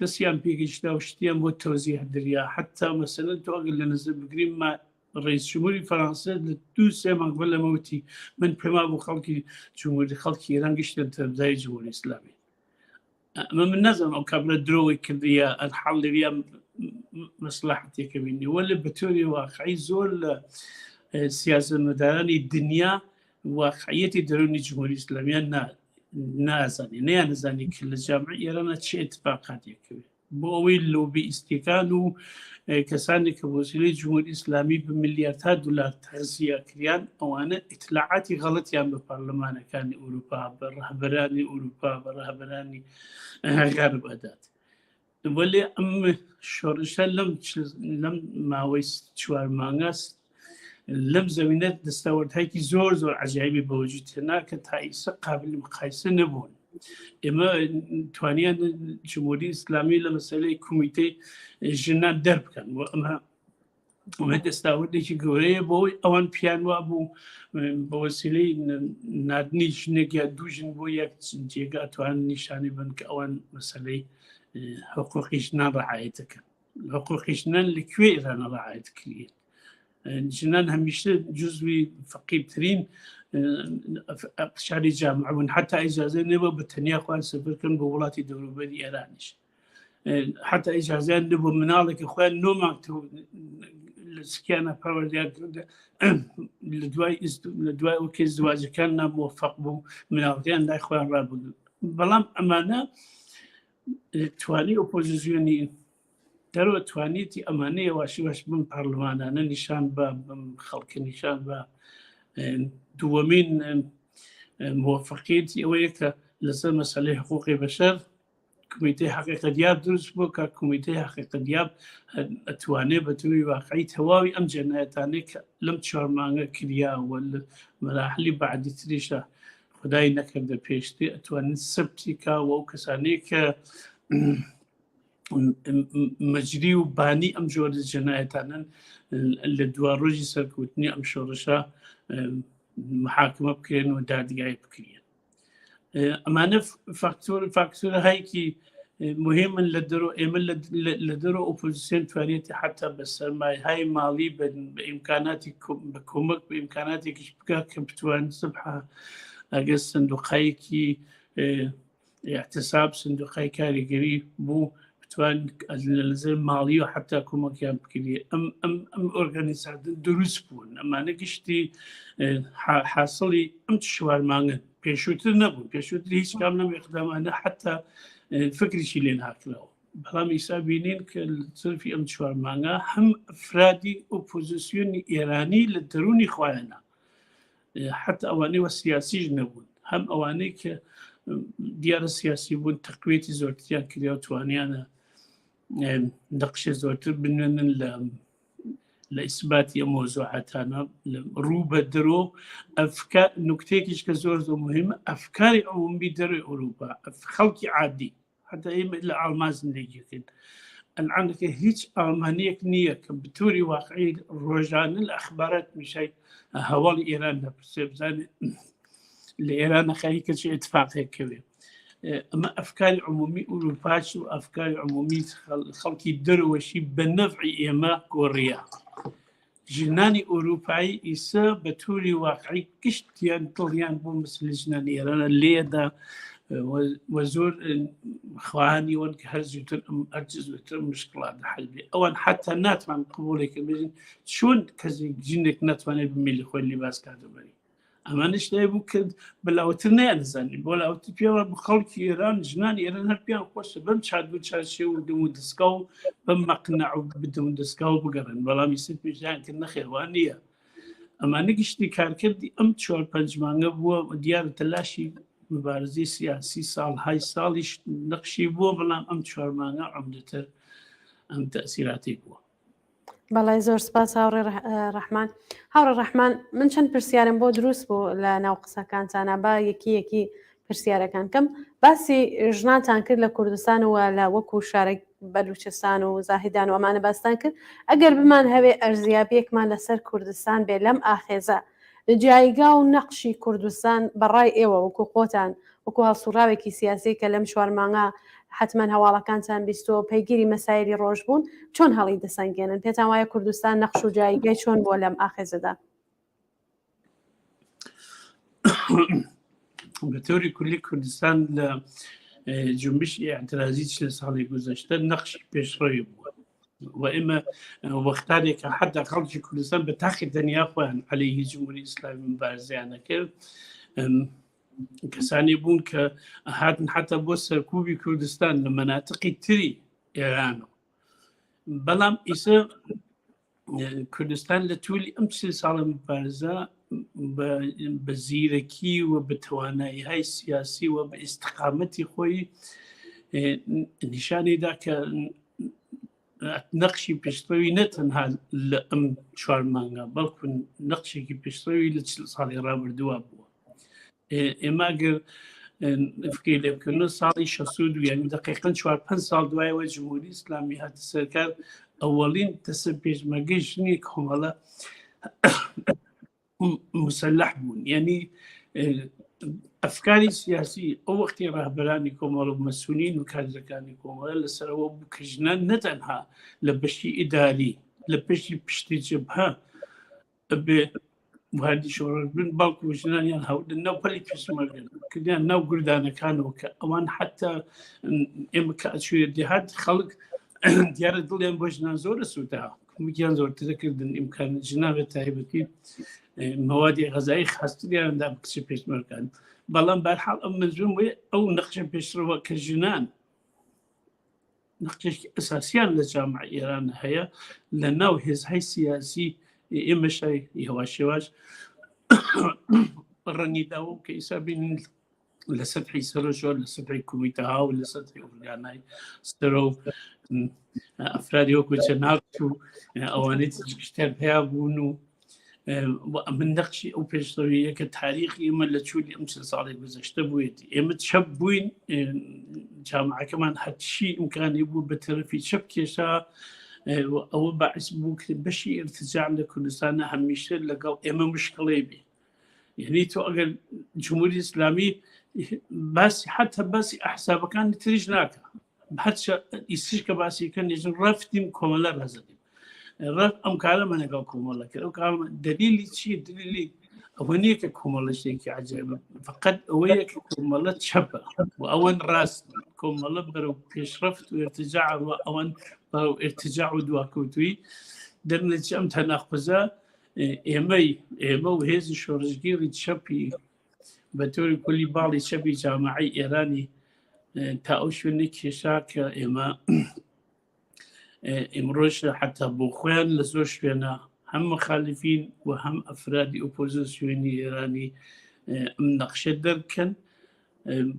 دەستیان پێگەیشتا و شتیان بۆ تەوزیح دریا حتا مەسەلەن تۆ ئەگەر لە نەزەر بگرین ما ڕئیس جمهوری فەڕەنسا لە 2-3 مانگ لەمەوتی من پێما بۆ خەڵکی ئێران گەشتن طرفداری جمهوری اسلامی ئەمە من نازانم ئەو کابرا درۆی کردیە ئەنحاڵ لەویا مەسلحەتێکە بینی وەلە بە تۆری واقعی زۆر لە سیاسەتمەدارانی دنیا واقعیەتی دەرونی جمهوری ئیسلامیان نازانی کە لە جامعە ئێرانە چه اتفاقاتێکەوێت بۆ ئەوەی لۆبی ئیسیکان و کەسانی کە وەسیلەی جمهوری ئیسلامی بە ملیاردها دلار تەغزیە کریان ئەوانە ئیطلاعاتی غەڵەتیان بە پەرلەمانەکانی ئەوروپا بە ڕەهبەرانی ئەوروپا بە ڕەهبەرانی غەرب ئەدات وەلێ ئەم شۆڕشە لەم ماوەی 4 مانگە لەم زەوینە دەستەوەردهایکی زۆر عەجایبی بەوجود هێنا کە تا ئیسا قابل مقایسە نەبوون ئێمە توانیان جمهوری ئیسلامی لە مەسەلەی کۆمیتەی ژنان دەربکەن بۆ ئەمە دەستاوردێکی گەورەیە بۆی ئەوان پیان وا بوو بە وەسیلەی نردنی ژنێک یا دوو ژن بۆ یەک جێگا ئەتوان نیشانی بن کە ئەوان مەسەلەی حقوقی ژنان ڕعایەتەکەن حقوقی ژنان لەکوێ ئێرانە ڕعایەت کردێت ژنان هەمیشە جزوی فەقیرترین شاری جامعە بوون حتا ئیجازە نەبوو بە تەنیا خوان سەفەرکردن بە وڵاتی دەوروبەری ئێرانیش حتا ئیجازیان نەبوو مناڵێکی خۆیان نۆمانکتەوە لە سکیانە پەروەردیار لە دوای ئەو کێس زواجەکان ناموەفەق بوو مناڵەکەیان لای خۆیان ڕابردن بەڵام ئەمانە توانی ئۆپۆزیسیۆنی دەرەوە توانیتی ئەمانەیە واشیواش بم پارلمانانە نیشان بە خەڵکە نیشان بە دووەمین موفقیتی ئەوەیە کە لەسەر مەسەلەی حقوقی بەشەر کۆمیتەی حەقیقەتیاب دروست بوو کە کۆمیتەی حەقیقەتیاب ئەتوانێت بە توی واقعی تەواوی ئەم جەنایەتانەی کە لەم 4 مانگە کریاوە لە مەراحلی بەعدی تریشە خدای نەکردە پێشتر ئەتوانێت سەبتی کاوە ئەو کەسانەی کە مەجری و بانی ئەم جۆرە جەنایەتانن لە دوا ڕۆژی سەرکەوتنی ئەم شۆڕشە محاکمە بکرێن و دادگای بکرێن ئەمانە فاکتۆرهایەکی مهمن لە دەرۆ ئێمە لە دەرۆ ئۆپۆزیسیۆن توانێتی حتا بە سەرمایه‌های ماڵی بە ئیمکاناتی بە کۆمەک بە ئیمکاناتێکیش بکات کە بتوانێت سبحە ئەگەر سندوقایەکی احتساب سندوقای کاریگەری بوو بتوان لەزر ماڵی و حتا کۆمەکیان بکرێ ئەم ئۆرگانیزاتن دروست بوون ئەمانە گشتی حاصڵی ئەم 4 مانگن پێشووتر نەبوون پێشووتر هیچ کام لەم ئیقدامانە حتا فکریشی لێ ناکراوە بەڵام ئیسا بینین کە سەرفی ئەم 4 مانگە هەم ئەفرادی ئۆپۆزیسیۆنی ئێرانی لە دەرونی خۆیانە حتا ئەوانەی وە سیاسیش نەبوون هەم ئەوانەی کە دیارە سیاسی بوون تەقوێتی زۆرتریان کریا و توانیانە نەقشە زۆرتر بنوێنن لە ئیسباتی ئەم مۆزوعاتانە ڕوو بە درۆ نوکتێکیش کە زۆر مهمە ئەفکاری عمومی دەروی ئەوروپا خەڵکی عادی حتا ئێمە لە ئاڵمان زندگیەکەین ئەنعامەکە هیچ ئەڵمانیەک نییە کە بتوری واقعی ڕۆژانە لە ئەخبارات میشای هەواڵی ئێران دەپرسێ بزانێت لە ئێرانە خەریکە کەچی اتفاقێکەوێ ئەمە ئەفکاری عمومی ئوروپاش و ئەفکاری عمومی خەڵکی دەروەشی بە نەفعی ئێمە گۆڕیە ژنانی ئوروپایی ئیسا بە تووری واقعی گشتیان دڵیان بۆ مثل ژنانی ئێرانە لێدا وە زۆر خواهانی وەن کە هەرجی زووتر مشکڵات حەل بێ ئەوان حتا ناتوان قبوڵێکە بێژن چۆن کەسێک ژنێک ناتوانێت بمێلی خۆی لیباس کاتەبەری ئەمانش لای بوو کرد بەلاوتر نیانزانانی بۆ لاوتر پێوە بە خەڵکی ئێران ژنانی ئێران هەر پێیان خۆشە بەم چادوو چارشێ و دم و دەستکا و بەم مەقنع و بدم و دەستکا و بگەڕن بەڵامی سەر پێشیان کرد نەخێوان نییە ئەمانە گشتی کارکردی ئەم 4-5 مانگە بووە دیارە تەلاشی مبارزەی سیاسی ساڵهای ساڵیش نەقشی بووە بەڵام ئەم 4 مانگە عەمدەتر ئەم تەئسیراتی بووە بەڵای زۆر سپاس هاوڕێ ڕەحمان هاوڕێ ڕەحمان من چەند پرسیارم بۆ دروست بوو لە ناو قسەکانتانە با یەکی پرسیارەکان کەم باسی ژنانتان کرد لە کوردستانەوە لە وەکو شارێک بەلوچستان و زاهیدان و ئەمانە باستان کرد ئەگەر بمان هەوێ ئەرزیابیەکمان لەسەر کوردستان بێ لەم ئاخێزە جایگا و نەقشی کوردستان بەڕای ئێوە وەکو خۆتان وەکو هەڵسوڕاوێکی سیاسی کە لەم 4 مانگە حتمما هەواڵەکانتان بیستۆ پەیگیری مەسایلی ڕۆژ بوون چۆن هەڵی دەسەنگێنن پێتان وایە کوردستان نەقش و جایگای چۆن بۆ لەم ئاخێزەدا بە تۆری کولی کوردستان لە جنبشی اعتراضی لە ساڵی گوزەشتە نەقشی پێشڕەوی بووە و ئێمە وەختارێکە حتا خەڵکی کوردستان بە تاقی دنیا خۆیان عەلەیهی جمهوری ئیسلامی مبارزەیانە کرد کەسانی بوون کە هاتن حتا بۆ سەرکوبی کوردستان لە مەناتقی تری ئێرانەوە. بەڵام ئیسە کوردستان لە توولی ئەم 30 ساڵە مبارزە بە زیرەکی و بە توانایی‌های سیاسی و بە ئیستقامەتی خۆی نیشانێدا کە نەقشی پێشتەوەی نەتەنها لە ئەم 4 مانگە بەڵکو نەقشێکی پێشتەوەی لە 40 ساڵی ڕابردووە بووە. ئێمە گەر فکری لێ بکردن ساڵی 62 یعنی دقیقاً 4-5 ساڵ دوایەوە جمهوری ئیسلامی هاتە سەرکار، ئەوەڵین دەسە پێشمەرگەی ژنی کۆمەڵە مسلح بوون. یعنی ئەفکاری سیاسی ئەو وەختی ڕاهبەرانی کۆمەڵ و مەسئولین و کادرەکانی کۆمەڵە لەسەرەوە بوو کە ژنان نەتەنها لە بەشی ئیداری لە پشتی پشتی جەبهە بێ وهادی شۆڕش بن، بەڵکو ژنانیان هەولە ناو پەلی پێشمەرگن کردیان ناو گوردانەکانەوە کە ئەوان حتا ئێمە کە ئەچوێت دێهات خەڵک دیارە دڵیان بۆ ژنان زۆرە سووتا، کومکیان زۆرترەکردن ئیمکان ژنا بە تایبەتی موادی غەزایی خاستریاندا بکچە پێشمەرگان. بەڵام بەرحاڵ ئەم منزوم وێ ئەو نەخشە پێشترەوە کە ژنان نەخشێکی ئەساسیان لە جامعە ئێران هەیە لە ناو هێزهای سیاسی ئێمەشای هێواش هێواش ڕەنگیداوە کە ئیسا بینن لە سەتحی سەرۆژۆ لە سەتحی کومیتەها و لە سەتحی ئۆرگانای سەرۆ ئەفرادی وەکو جەنابت و ئەوانەی گشتیان پیا بوون و من نەخشی ئەو پێشتەوەیە کە تاریخی ئێمە لە چوولی ئەم 30 ساڵی گوزەشتە بوویەتی. ئێمە چەپ بووین، جامعەکەمان هەرچی ئیمکانی بوو بە تەرەفی چەپ کێشا، ئەوە باعث بوو کە بەشی ئرتجاع لە کوردستانە هەمیشە لەگەڵ ئێمە مشکڵێ بێ. یعنی تۆ ئەگەر جمهوری ئیسلامی باسی حتا باسی ئەحزابەکانی تریش ناکە، هەرچە ئیسش کە باسیکە نێژن ڕفتیم کۆمەلە ڕازدیم ڕف ئەم کارەمە لەگەڵ کۆمەڵە کرد. ئەو کارمە دلیلی چیە؟ دلیلی ئەوە نییە کە کۆمەڵە شتێکی عەجایبە، فقط ئەوەیە کە کۆمەڵە چەپە و ئەوەن ڕاست، کۆمەڵە بەرەو پێشرەفت و ارتجاع و ئەوەن بەرەو ارتجاع و دواکەوتووی دەرنەتیجە ئەم تەناقوزە ئێمە و هێزی شۆڕژگیری چەپی بە تۆری کولی باڵی چەپی جامعەی ئێرانی تا ئەو شوێنەی کێشا کە ئێمە ئمڕۆژ حتا بۆ خۆیان لە زۆر شوێنە هەم مخالفین و هەم ئەفرادی ئۆپۆزیسیۆنی ئێرانی ئەم نەخشە دەرکەن.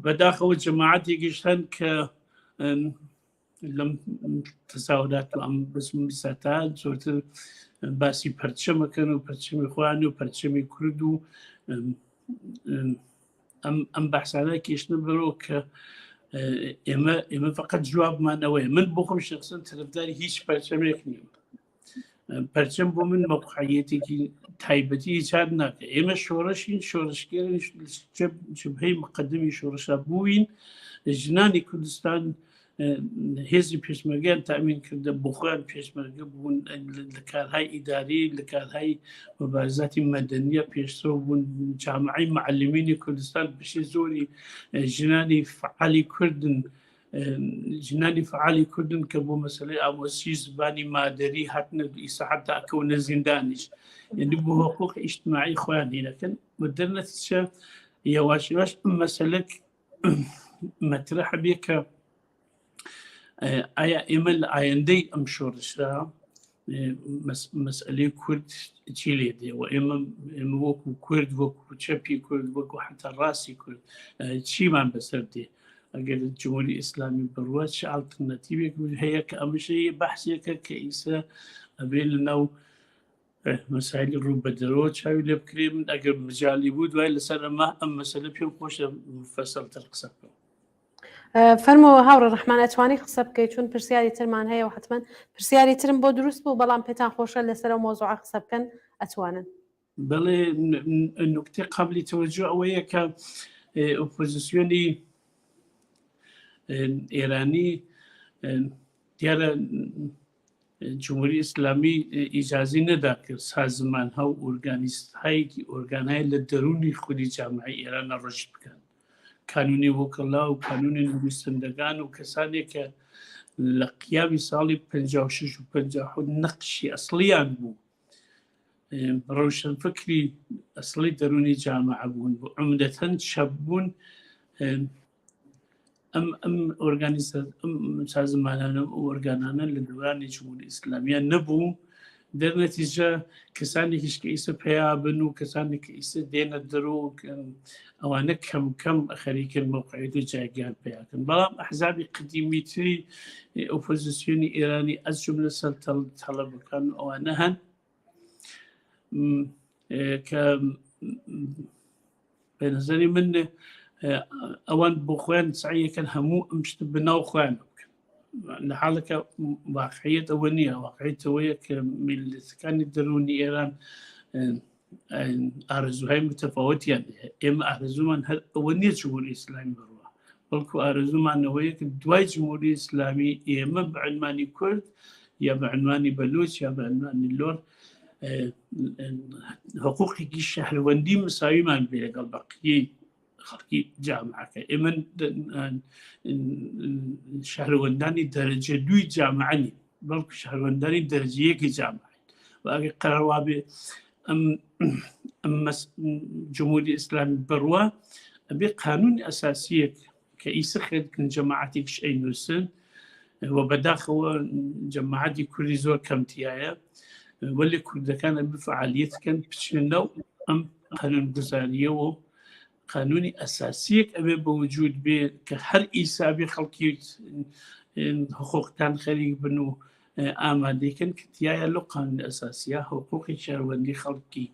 بەداخەوە جەماعەتێکیش هەن کە لەم تەساوەدات و ئەم بسمساتا زۆرتر باسی پەرچەمەکەن و پەرچەمی خۆیان و پەرچەمی کورد و ئەم بەحسانە کێشنە بەرەوە کە ئێمە فقط جوابمانەوەی من بۆ خۆم شخصەن تەرەفداری هیچ پەرچەمێک نیم. پەرچەم بۆ من مەوقعیەتێکی تایبەتی هیچات ناکە. ئێمە شۆڕشین، شۆڕشگەرین، جبهەی مقدمی شۆڕشا بووین. ژنانی کوردستان هێزی پێشمەرگیان تامین کردە بۆ خۆیان پێشمەرگە بوون لە کارهای ئیداری، لە کارهای مەبارزاتی مەدەنیە پێشترۆ بوون. جامعەی معلمینی کوردستان بەشی زۆری ژنانی فعالی کوردن، ژنانی فعالی کوردن کە بۆ مەسەلەی ئامۆزی زبانی مادەری هاتنە ئیسا حتا ئەکەونە زیندانیش، یعنی بۆ حقوق ئیجتماعی خۆیان هینەکەن. بە دەرنەتیجە یەواش یەواش ئەم مەسەلەک مەترەح بێ کە ئایا ئێمە لە ئایندەی ئەم شۆڕشە مەسئلەی کورد چی لێ دێەوە؟ ئێمە وەکو کورد، وەکو چەپی کورد، وەکو حتا ڕاستی کورد چیمان بەسەر دێ؟ ئەگەر جمهوری ئیسلامی بڕوە چ ئالتەرناتیڤێک هەیە کە ئەمەشەیە بەحسێکە کە ئیسا ئەبێ لەناو مەسایلی ڕوو بە دەرەوە چاوی لێ بکرێ. من ئەگەر مجالی بوو دوای لەسەر ئەم مەسەلە پێم خۆشە مفەسەڵتر قسە بکەم. فەرمووە هاوڕە ڕەحمان، ئەتوانی قسە بکەیت چون پرسیاری ترمان هەیە و حتمما پرسیاری ترم بۆ دروست بوو، بەڵام پێتان خۆشە لەسەر ئەو مۆزوعە قسە بکەن ئەتوانن. بەڵێ نوکتەی قابلی تەوەجۆ ئەوەیە کە ئۆپۆزیسیۆنی ئێرانی دیارە جمهوری ئیسلامی ئیجازی نەدا کرد سازمانها و ئۆرگانیستهایەکی ئۆرگانای لە دەرونی خودی جامعەی ئێرانە ڕشت بکەن. کانونی وەکڵا و کانونی نوویستندەکان و کەسانێک کە لە قیامی ساڵی 56 و 57 نەقشی ئەسڵیان بوو روشن فكري أصلي دروني جامعة بون عمدة شابون أم أورجانيزا أم سازمانان أم أورجانانا لدوران الجمهورية الإسلامية نبو در نتيجة كساني كيس بيا بنو كساني كيس دينا درو أوانا كم خريك الموقع دو جايجان بيا كان بلام أحزابي قديميتي أوبوزيسيوني إيراني الجملة سلطل طلب كان أوانهن ك بنظري من أوان بوخوان سعيه كان همو مش بناو خوان لحالك واقعية أولية واقعية أولية من كان يدروني إيران أرزوها متفاوت يعني إما أرزو من أولية جمهورية إسلامي بروا بلكو أرزو من هوية دواي جمهورية إسلامي إما بعنواني كرد يا بعنواني بلوچ يا بعنواني اللور حقوقي الشهروندي مساوي مع البقية خلقي جامعة إمن شهرونداني درجة دوي جامعني بلك شهرونداني درجة يكي جامعة وأجي قرار بي أم جمهورية الإسلام بروا أبي قانون أساسي كإيس خد كن جماعتي كش أي نوسن وبداخل جماعتي كل زور كم تيايا واللي كل كان بفعالية كان بتشنو أم قانون جزائرية قانوني أساسي أبي بوجود به كهر إيسابي خلقي حقوق كان خليق بنو آمادي كان كتيايا لو قانون أساسية حقوق شهروندي خلقي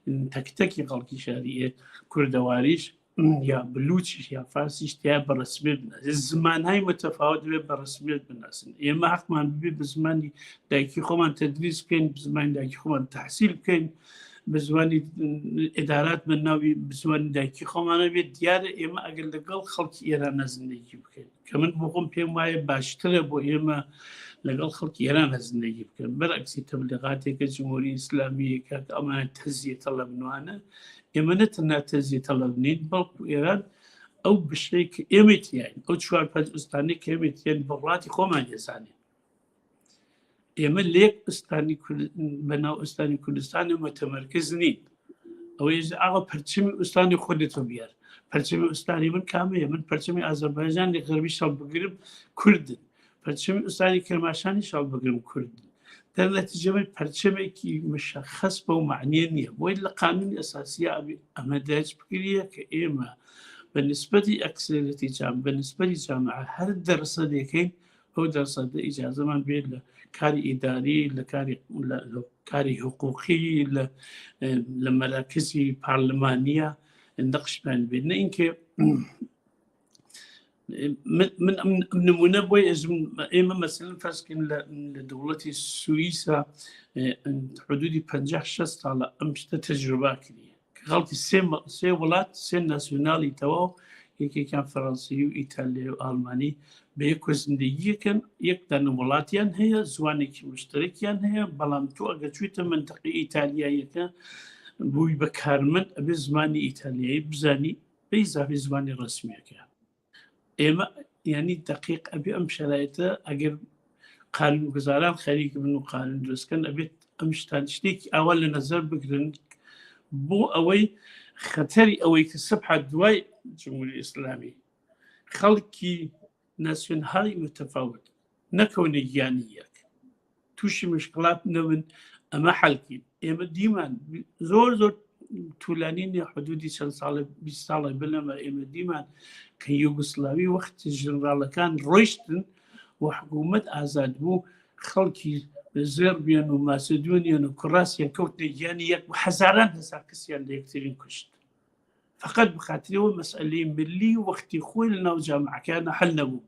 تكتكي خلقي شهرية كردواريش يا بلوتش يا فارسيش تيا برسمي بالناس الزمان هاي متفاوت برسمي بالناس يما حق ما بي بزماني دايكي خمان تدريس كين بزمان دايكي خمان تحصيل كين بزواني الإدارات من ناوي بزواني دايكي خمان بي ديار إما أقل لقل خلق إيران زندگي بكين كمان بقوم بيهم واي باشتري بو إما لقل خلق إيران زندگي بكين برعكسي تبليغاتي كجمهورية إسلامية كأمانة تهزية طلب نوانا إمانتنا تزي طلبنين بلقو إيران أو بشيك إيمتيان أو شوار فاز أستاني كإيمتيان براتي خومان يساني إيمان ليك أستاني كل بناو أستاني كردستاني متمركزنين أو يجي أغا برشمي أستاني خودتو بيار برشمي أستاني من كامية من برشمي أذربيجان لغربي شال بقرب كردن برشمي أستاني كرماشاني شال بقرب كردن در نتیجه من پرچمی که مشخص با معنی نیه باید قانون اساسی امداج بکریه که ایما بالنسبة أكثرية جامعة بالنسبة لجامعة هر درس ديكين هو درس إجازة من بين لكاري إداري لكاري حقوقي لمراكزي برلمانية النقش بين إنك من منبوي إما مثلا فاسكن لدولة سويسرا حدود 50-60 على أمشت تجربة كذي غلطي سي ولات سي ناسيونالي توا يكي كان فرنسي وإيطالي وألماني بيكوز نديجي كان يقدر ولاتيان هي زواني مشتركيان هي بلامتو أجتويت منطقة إيطاليا يكا بوي بكارمن بزماني إيطاليا بزاني بيزا زماني رسمي كان إما يعني دقيق أبي أمشي رايته أجر قانون جزاران خليك منو قانون درس كان أبي أمشي تانشتيك أول نظر بقرن بو أوي خطري أوي كسبحة دواي الجمهورية الإسلامية خلقي ناسيون هاي متفاوت نكون يانيك توشي مشكلات نون أما حلقين إما ديما زور تولانين حدودي 10 سال 20 سال بينما إما ديما كان يوغوسلافي وقت الجنرال كان رويشتن وحكومة آزاد بو خلقي زربيا وماسدونيا وكراسيا كوتني جانيك وحزاران هساكسيان ليكترين كشت فقط بخاطري مسألة ملي وقت خويلنا وجامعة كان حلنا بو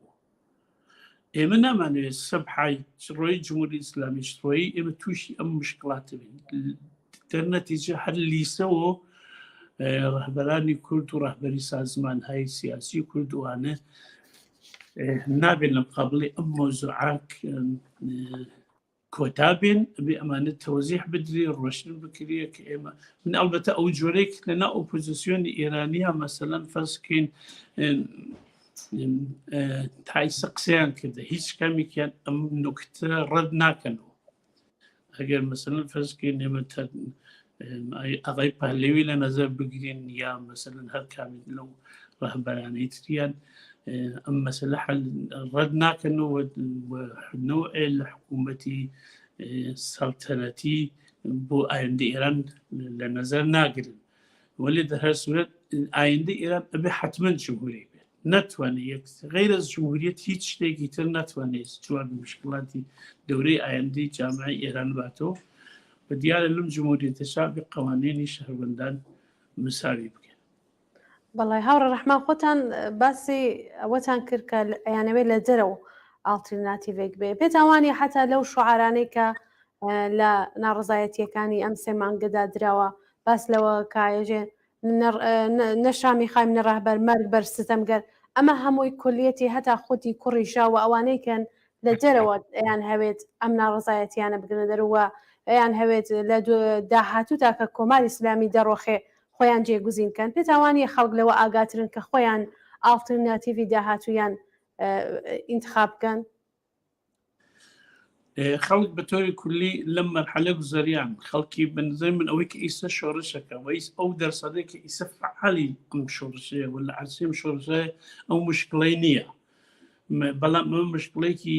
إمنا ما السبحة شروي الجمهورية الإسلامية شروي إما توشي أم مشكلات بين النتيجة حل اللي سووا رهبراني كرد ورهبري سازمان هاي سياسي كرد وأنا نابل مقابلي أم موزوعاك كتابين بأمانة توزيع بدري الرشد بكرية كإما من البته أوجوريك لنا أوبوزيسيون إيرانية مثلا فاسكين تاي سقسيان كده هيش كامي كان أم نكتة ردنا كانوا ئەگەر مەسەلەن فەرزکەین ئێمە ئەغای پارلەوی لە نەزەر بگرین یا مەسەلەن هەر کامی لەو ڕەهبەرانەی تریان ئەم مەسەلە ڕەت ناکەنەوە نوعێ لە حکوومەتی سەڵتەنەتی بۆ ئایندە ئێران لە نەزەر ناگرن وەلی دە هەر سوورەت ئایندە ئێران ئەبێ حتمەن جمهوری بێت ناتوانێت غیر از جمهوریت هیچ شتێکی تر ناتوانێت جواب مشکلاتی دەورەی ئایندەی جامعی ئێران باتەوە بە دیارە لەم جمهوریەتە شابی قوانینی شەهروەندان مساوی بکەن. بەڵای هاوڕە ڕەحمان خۆتان باسی ئەوەتان کرد کە ئەیانەوێت لە جەرەوە ئالترناتیڤێک بێ پێتاوانی حتا لەو شوعارانەی کە لە ناڕزایەتیەکانی ئەم سێ مانگەدا دراوە باس لەوە کایژێ نەشامی خایم نەڕاهبەر مەرگ بەر ستەمگەر ئەمە هەمووی کولیەتی هەتا خۆتی کوڕیشا و ئەوانەی کەن لە جەرەوە ئەیان هەوێت ئەم ناڕزایەتیانە بگرنە دەروە ئەیان هەوێت لە داهاتوو تاکە کۆماری ئیسلامی دەڕۆخێ خۆیان جێگوزینکەن پێتاوانی خەڵک لەوە ئاگاترن کە خۆیان ئالترناتیڤی داهاتوویان ئینتخاب بکەن. خەڵک بە تۆری کولی لەم مەرحەلە گوزەریان خەڵکی بنزای من ئەوەی کە ئیسە شۆڕشەکە وەیس ئەو دەرسەدەی کە ئیسە فعالی ئەم شۆڕشەیە و لە عەرزەی شۆڕشەیە ئەو مشکڵەی نییە بەڵام ئەمە مشکڵێکی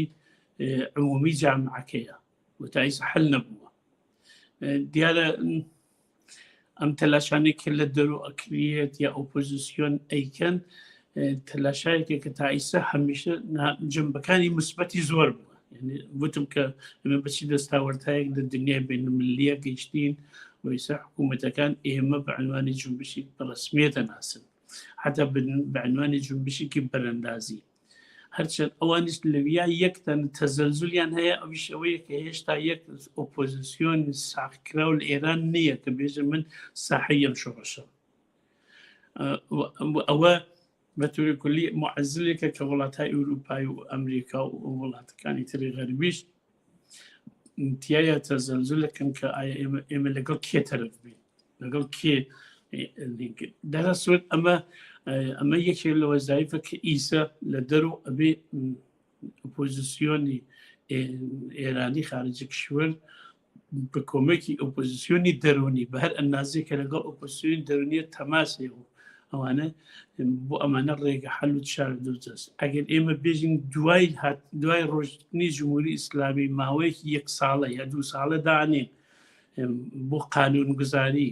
عمومی جامعەکەیە و تا ئیسە حەل نەبووە دیارە ئەم تەلاشانێک کە لە دەرو ئەکرێت یا ئۆپۆزیسیۆن ئەیکەن تەلاشایەکە کە تا ئیسە هەمیشە جنبەکانی مثبەتی زۆر بووە وتم کە ئەمە بەچی دەستاوەرتایەک لە دنیای بینالمللیە گەیشتین و ئیسا حکوومەتەکان ئێمە بە عنوانی جنبشی بەڕسمیەتە ناسن حتا بە عنوانی جنبشێکی بەرەندازی هەرچەند ئەوانش لەویا یەکتەن تەزەلزولیان هەیە ئەویش ئەوەیە کە هێشتا یەک ئۆپۆزیسیۆن ساختکراو لە ئێران نییە کە بێژە من ساحەیەم شۆڕشە ئەوە بەتوری کولی معزلێکە کە وڵاتای ئەوروپای و ئەمریکا و وڵاتەکانی تری غەربیش تایە تەزەلزولەکەن کە ئایا ئێمە لەگەڵ کێ تەرەف بین لەگەڵ کێ دەرەسوت ئەمە یەکێک لە وەزایفە کە ئیسە لە دەرو ئەبێ ئۆپۆزیسیۆنی ئێرانی خارجی کشور بە کۆمەکی ئۆپۆزیسیۆنی دەرونی بە هەر ئەندازێکە لەگەڵ ئۆپۆزیسیۆنی دەرونیە تەماسێ و ئەوانە بۆ ئەمانە ڕێگە حەل و چار دووجەست ئەگەر ئێمە بێژین دوای ڕۆژنی جمهوری ئیسلامی ماوەیەکی یەک ساڵە یا دوو ساڵە دانێن بۆ قانونگوزاری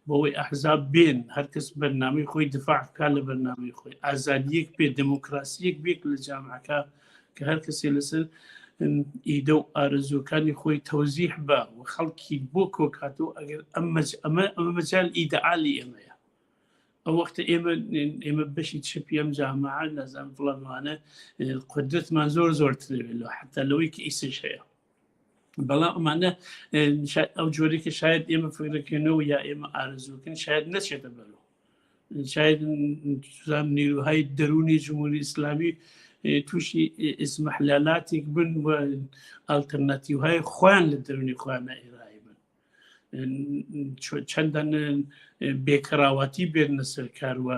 بۆەوەی ئەحزاب بێن هەرکەس بەرنامەی خۆی دفاع بکات لە بەرنامەی خۆی ئازادیەک بێ دموکراسیەک بێت لە جامعەکە کە هەر کەسێ لەسەر ئیدە و ئارەزوەکانی خۆی تەوزیح بە و خەڵکی بۆ کۆکاتەوە ئەگەر ئەمە مەجال ئیدعالی ئێمەیە ئەو وەختە ئێمە بەشی چپی ئەم جامعە لەزان فڵانوانە قدرتمان زۆر زۆرترێت حتا لەوەی کە ئیسش هەیە بەڵام ئەمانە ئەو جۆرێکە شاید ئێمە فکرەکەنەوە یا ئێمە ئارەزووکن شاید نەچێتە بەرەوە شاید نیروهای دەرونی جمهوری ئیسلامی تووشی ئیسمەحلالاتێک بن و ئالتەرناتیڤهای خۆیان لە دەرونی خۆیان ئێرایی بن چەندان بێکەراواتی بێنە سەرکار وە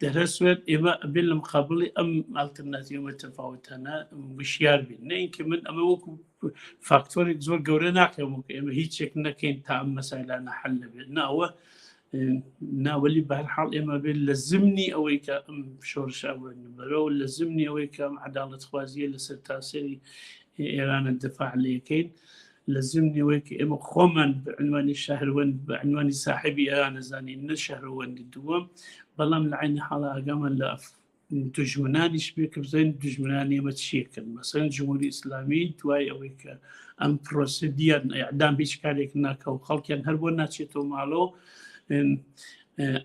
دەرەسوێت ئێمە ئەبێت لە مقابڵی ئەم ئالتەرناتیڤە تەفاوتانە وشیار بین نەئینکە من ئەمە وەکو فاکتۆرێک زۆر گەورە ناکەم کە ئێمە هیچێک نەکەین تا ئەم مەسایلانە حەل نەبێت ناوە ناوەلی بەهەرحاڵ ئێمە بێت لە زمنی ئەوەی کە ئەم شۆڕشە بەرەوە لە زمنی ئەوەی کە ئەم عەداڵەتخوازیە لەسەر تاسەری ئێرانە دفاع لەکەین لە زمنی ئەوەی کە ئێمە خۆمان بە عنوانی شەهروەند بە عنوانی ساحبی ئێران نەزانین نە شەهروەندی دووەم بەڵام لە عینی حاڵە ئاگامان لە دژمنانیش بێ کە بزانین دژمنانی ئێمە چیەکەن مەسەڵەن جمهوری ئیسلامی دوای ئەوەی کە ئەم پرۆسیدیان ئیعدام هیچ کارێک ناکە و خەڵکیان هەر بۆ ناچێتەوە ماڵەوە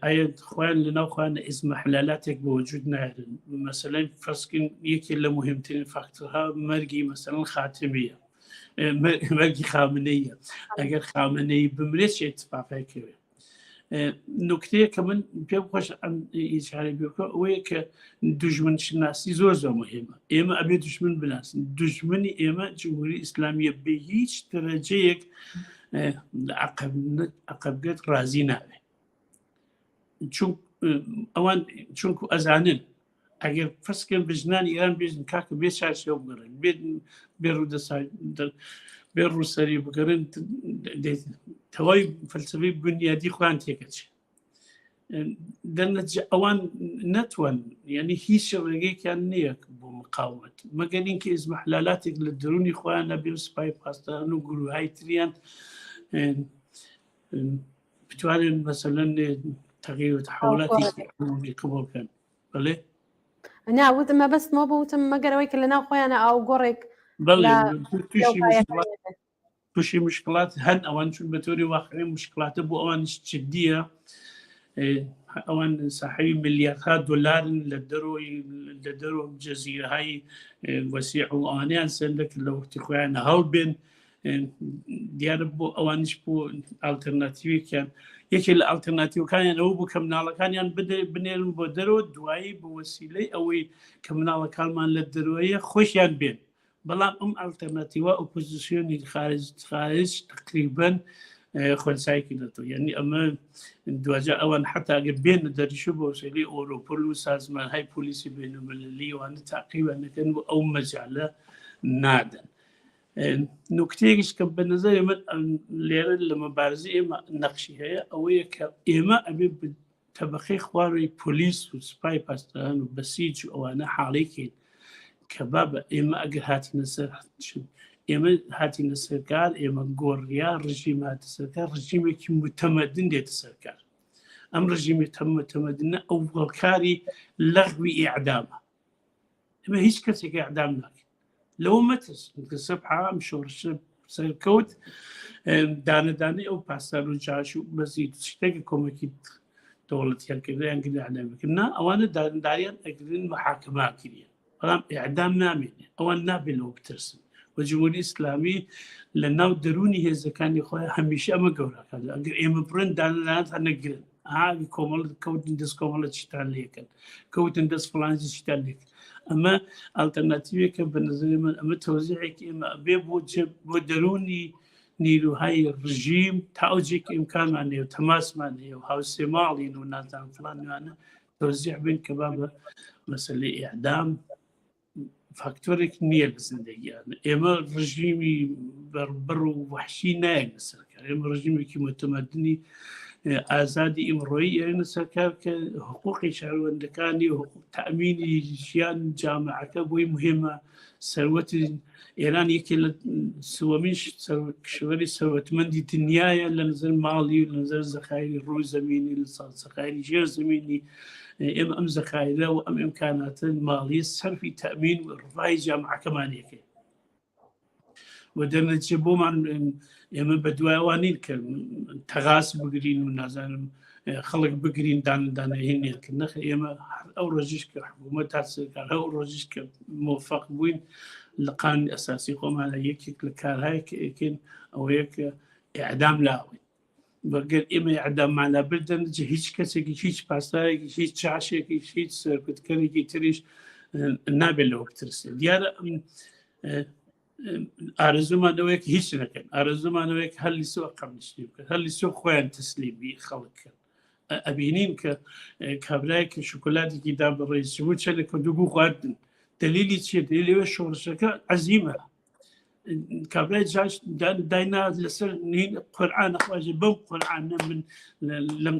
ئایا خۆیان لەناو خۆیانە ئیسمەحلالاتێک بە وجود نایرن مەسەلەن فەرزکن یەکێ لە مهمترین فاکتۆرها مەرگی مەسەڵەن خاتمیە مەرگی خامنەیە ئەگەر خامنەی بمرێت چ ئیتفاقێکەوێ نکتەیە کە من پێم خۆش ئیشارە بکە ئەوەیە کە دوژمن شناسی زۆر زۆر مهمە ئێمە ئەبێ دوژمن بناسن دوژمنی ئێمە جمهوری ئیسلامیە بە هیچ دەرەجەیەک لە عەقەبگرێت ڕازی ناوێت ئەوان چونکو ئەزانن ئەگەر فەرزکەن بژنانی ئێران بێژن کاکە بێ چارشێوە بگەڕێن بێ ڕوودە بين روسري بقرن توي فلسفي بنيادي خوان تيكتش دنت اوان نتون يعني هي شغلي كان نيك بمقاومه ما قالين كي اسم حلالاتك للدروني اخوانا بيرسباي باستا نقولوا هاي تريان بتوالي مثلا تغيير تحولات قبول كان بلي نا وت ما بس مو بوتم ما قرويك لنا خويا او قريك بلي توشي مشكلات هن اوان شو بتوري واقعين مشكلات ابو اوان جديه اوان صحيح مليارات دولار لدرو الجزيره هاي وسيع وانيان سندك لو تخوان هالبن ديار بو اوانش بو الترناتيف كان يكي الالترناتيف كان هو كمناله كان يعني بدا بنين بودرو دواي بوسيله او كمناله كالمان للدرويه خوش يعني بين بلا الترناتيف اوبوزيسيون خارج تقريبا خلصاي كده يعني اما دواجا اوان حتى بين درشو بوسيلي اوروبول سازمان هاي بوليسي بينو مللي وانا تقريبا كان او مجاله نادن نكتيش كبنا زي ما اللي لما بارزي إما نقشي هي أو إما أبي تبخي خواري بوليس وسباي باستان وبسيج أو أنا حاليكين كباب إما أجر هاتي نسر إما هاتي نسر كار إما غوريا رجيم هاتي سركار رجيم كي متمدن ديت سركار أم رجيم متمدن أول كاري لغوي إعدامه إما هيش كسك إعدام لك لو متس الصبحة مشور سيركوت دانا أو باستارو جاشو مزيد تشتكي كوميكي دولة يالكذا ينقل إعدام كنا أوانا داريان أقلين محاكمة كذي فلام إعدام نامين أوان نابي لو بترسم والجمهورية الإسلامي لأنه دروني هذا كان يخوي هميشة أما قورا كذا أقل إيم برن دانا هنقلن هاي كومال كوت ندس كومال تشتغل ليكن كوت ندس فلان تشتغل ليك أما الترناتيفية كبنظر من أما توزيعك إما بيبو دروني نيلو هاي الرجيم تاوجيك إمكان معني وتماس معني وهاو سيمالي ونازان فلان وانا توزيع بين كبابة مسألة إعدام فاكتوريك نيل بزندگي يعني إما رجيمي بربرو وحشي نايق السركار إما رجيمي كي متمدني آزادي إمروي يعني السركار كحقوق شهروندكاني وحقوق تأمين شيان جامعة كبوي مهمة ثروة إيران يكي سواميش شغلي ثروة مندي تنيايا لنزل مالي لنزل زخايري رو زميني لصال زخايري جير زميني أم زخايري وأم إمكانات المالية صرفي تأمين ورفاي جامعة كمان يكي ودرنا تجيبو عن يما بدواوانين كتغاس بقرين ونازان خلق بقرين دان هني كنخ يما أو رجيش كحكومة تاسكار أو رجيش كموفق بوين القانون الأساسي قوم على يكيك لكار هاي كين أو هيك إعدام لاوي بقول إما إعدام معنا بلدن هيش كسي هيش باستاي هيش شاشة هيش سرقت كني تريش النابل لو بترسل ديار أرزو ما نويك هيش نكن أرزو ما نويك هل يسوق قبل شيء هل يسوق خوان تسليم خلق أبينين كابلاك شوكولاتة كده بالرئيس شو تشلي كدوقو قادن دليلي شيء دليلي وش شركة عزيمة كابلاك جاش داينا لسر نين قرآن أخواجي بوم قرآن من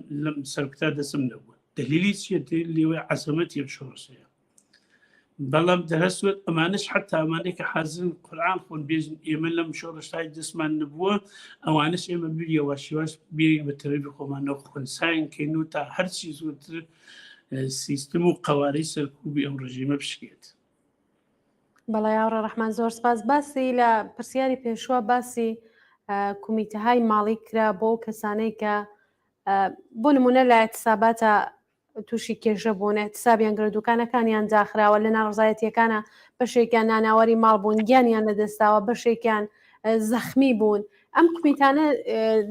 لم سرقتا دسمنا دليلي شيء دليلي عزمتي بشورسيا بلام درسوا أمانش حتى أمانك حازن القرآن خون بيجن إيمان لم شورش هاي جسم النبوة أوانش إيمان بيجي واشيواش بيجي بتربي خما نخون ساين كينو تا هر شيء زود سيستم وقواريس الكوبي أم رجيم بشكيت. بەڵێ یاوڕە ڕەحمان زۆر سپاس باسی لە پرسیاری پێشوە باسی کومیتەهای ماڵی کرا بۆ کەسانەی کە بۆ نمونە لە اعتساباتە تووشی کێژە بوون اعتسابیان گردوکانەکانیان داخراوە لە ناڕزایەتیەکانە بەشێکیان ناناوەری ماڵ بوون گیانیان لەدەستاوە بەشێکیان زەخمی بوون ئەم کومیتانە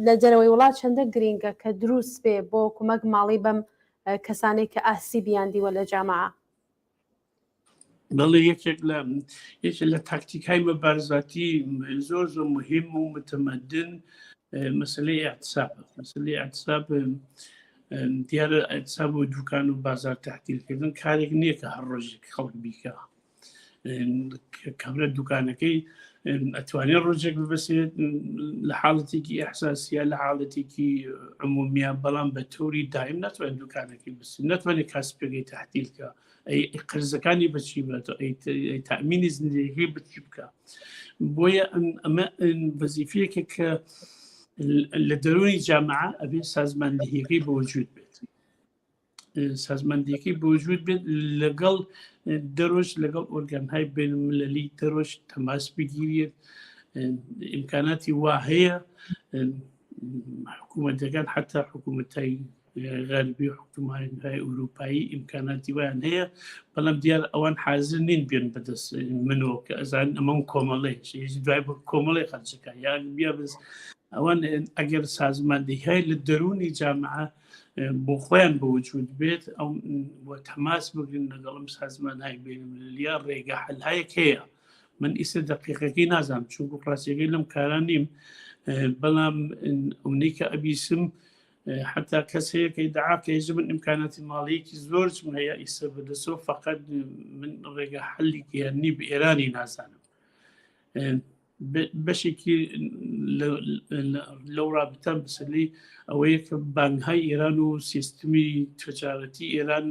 لە دەرەوەی وڵات چەندە گرینگە کە دروست بێ بۆ کومەک ماڵی بەم کەسانەی کە ئاسیبیان دیوە لە جامعە بله یکی ل تاکتیک های مبارزاتی زور مهم و متمدن مسئله اعتصاب دیار اعتصاب و دکان و بازار تحتیل کردن کاری نیه که هر روز خلق بیکا کەورە دوکانەکەی ئەتوانێت ڕۆژێک ببەسێت لە حاڵەتێکی ئەحساسیە لە حاڵەتێکی عمومیە بەڵام بە تۆری دایم ناتوانێت دوکانەکەی بست ناتوانێت کاسپێکی تحتیلکە قرزەکانی بەچی بێت ئەی تامینی زندگی بچی بکە بۆیە ئەمە وەزیفەیەکە کە لە دەرونی جامعە ئەبێ سازماندهیەکەی بە وجود بێت سازماندهیەکەی بە وجود بێت لەگەڵ دەرۆژ لەگەڵ ئۆرگانهای بینالمللی دەرۆژ تەماس بگیرێت ئیمکاناتی وا هەیە حکوومەتەکان حتا حکوومەتای غەربی حکوومەتهای ئەوروپایی ئیمکاناتی وایان هەیە بەڵام دیار ئەوان حازر نین بێن بەدەست منەوە کە ئەزان ئەمەم کۆمەڵی دوای بە کۆمەڵی خەرجەکە یان بیا بز ئەوان ئەگەر سازماندهی لە دەرونی جامعە بۆ خۆیان بە وجود بێت ئەو تەماس بگرن لەگەڵم سازمانهای بینالمللیە ڕێگە حەلهایەک هەیە من ئیسە دەقیقەکەی نازانم چونکە ڕاستیەکەی لەم کاران نیم بەڵام ئەوەی کە ئەبیسم حتا کەس هەیە کە ئیدعا کە هێز من ئیمکاناتی ماڵیەکی زۆرم هەیە ئیسە بەدەستەوە فەقەت من ڕێگە حەلێکی هەنی بە ئێرانی نازانم بەشێکی لەو رابطان بەسەری ئەوەیە کە بانکهای ئێران و سیستمی تجارەتی ئێران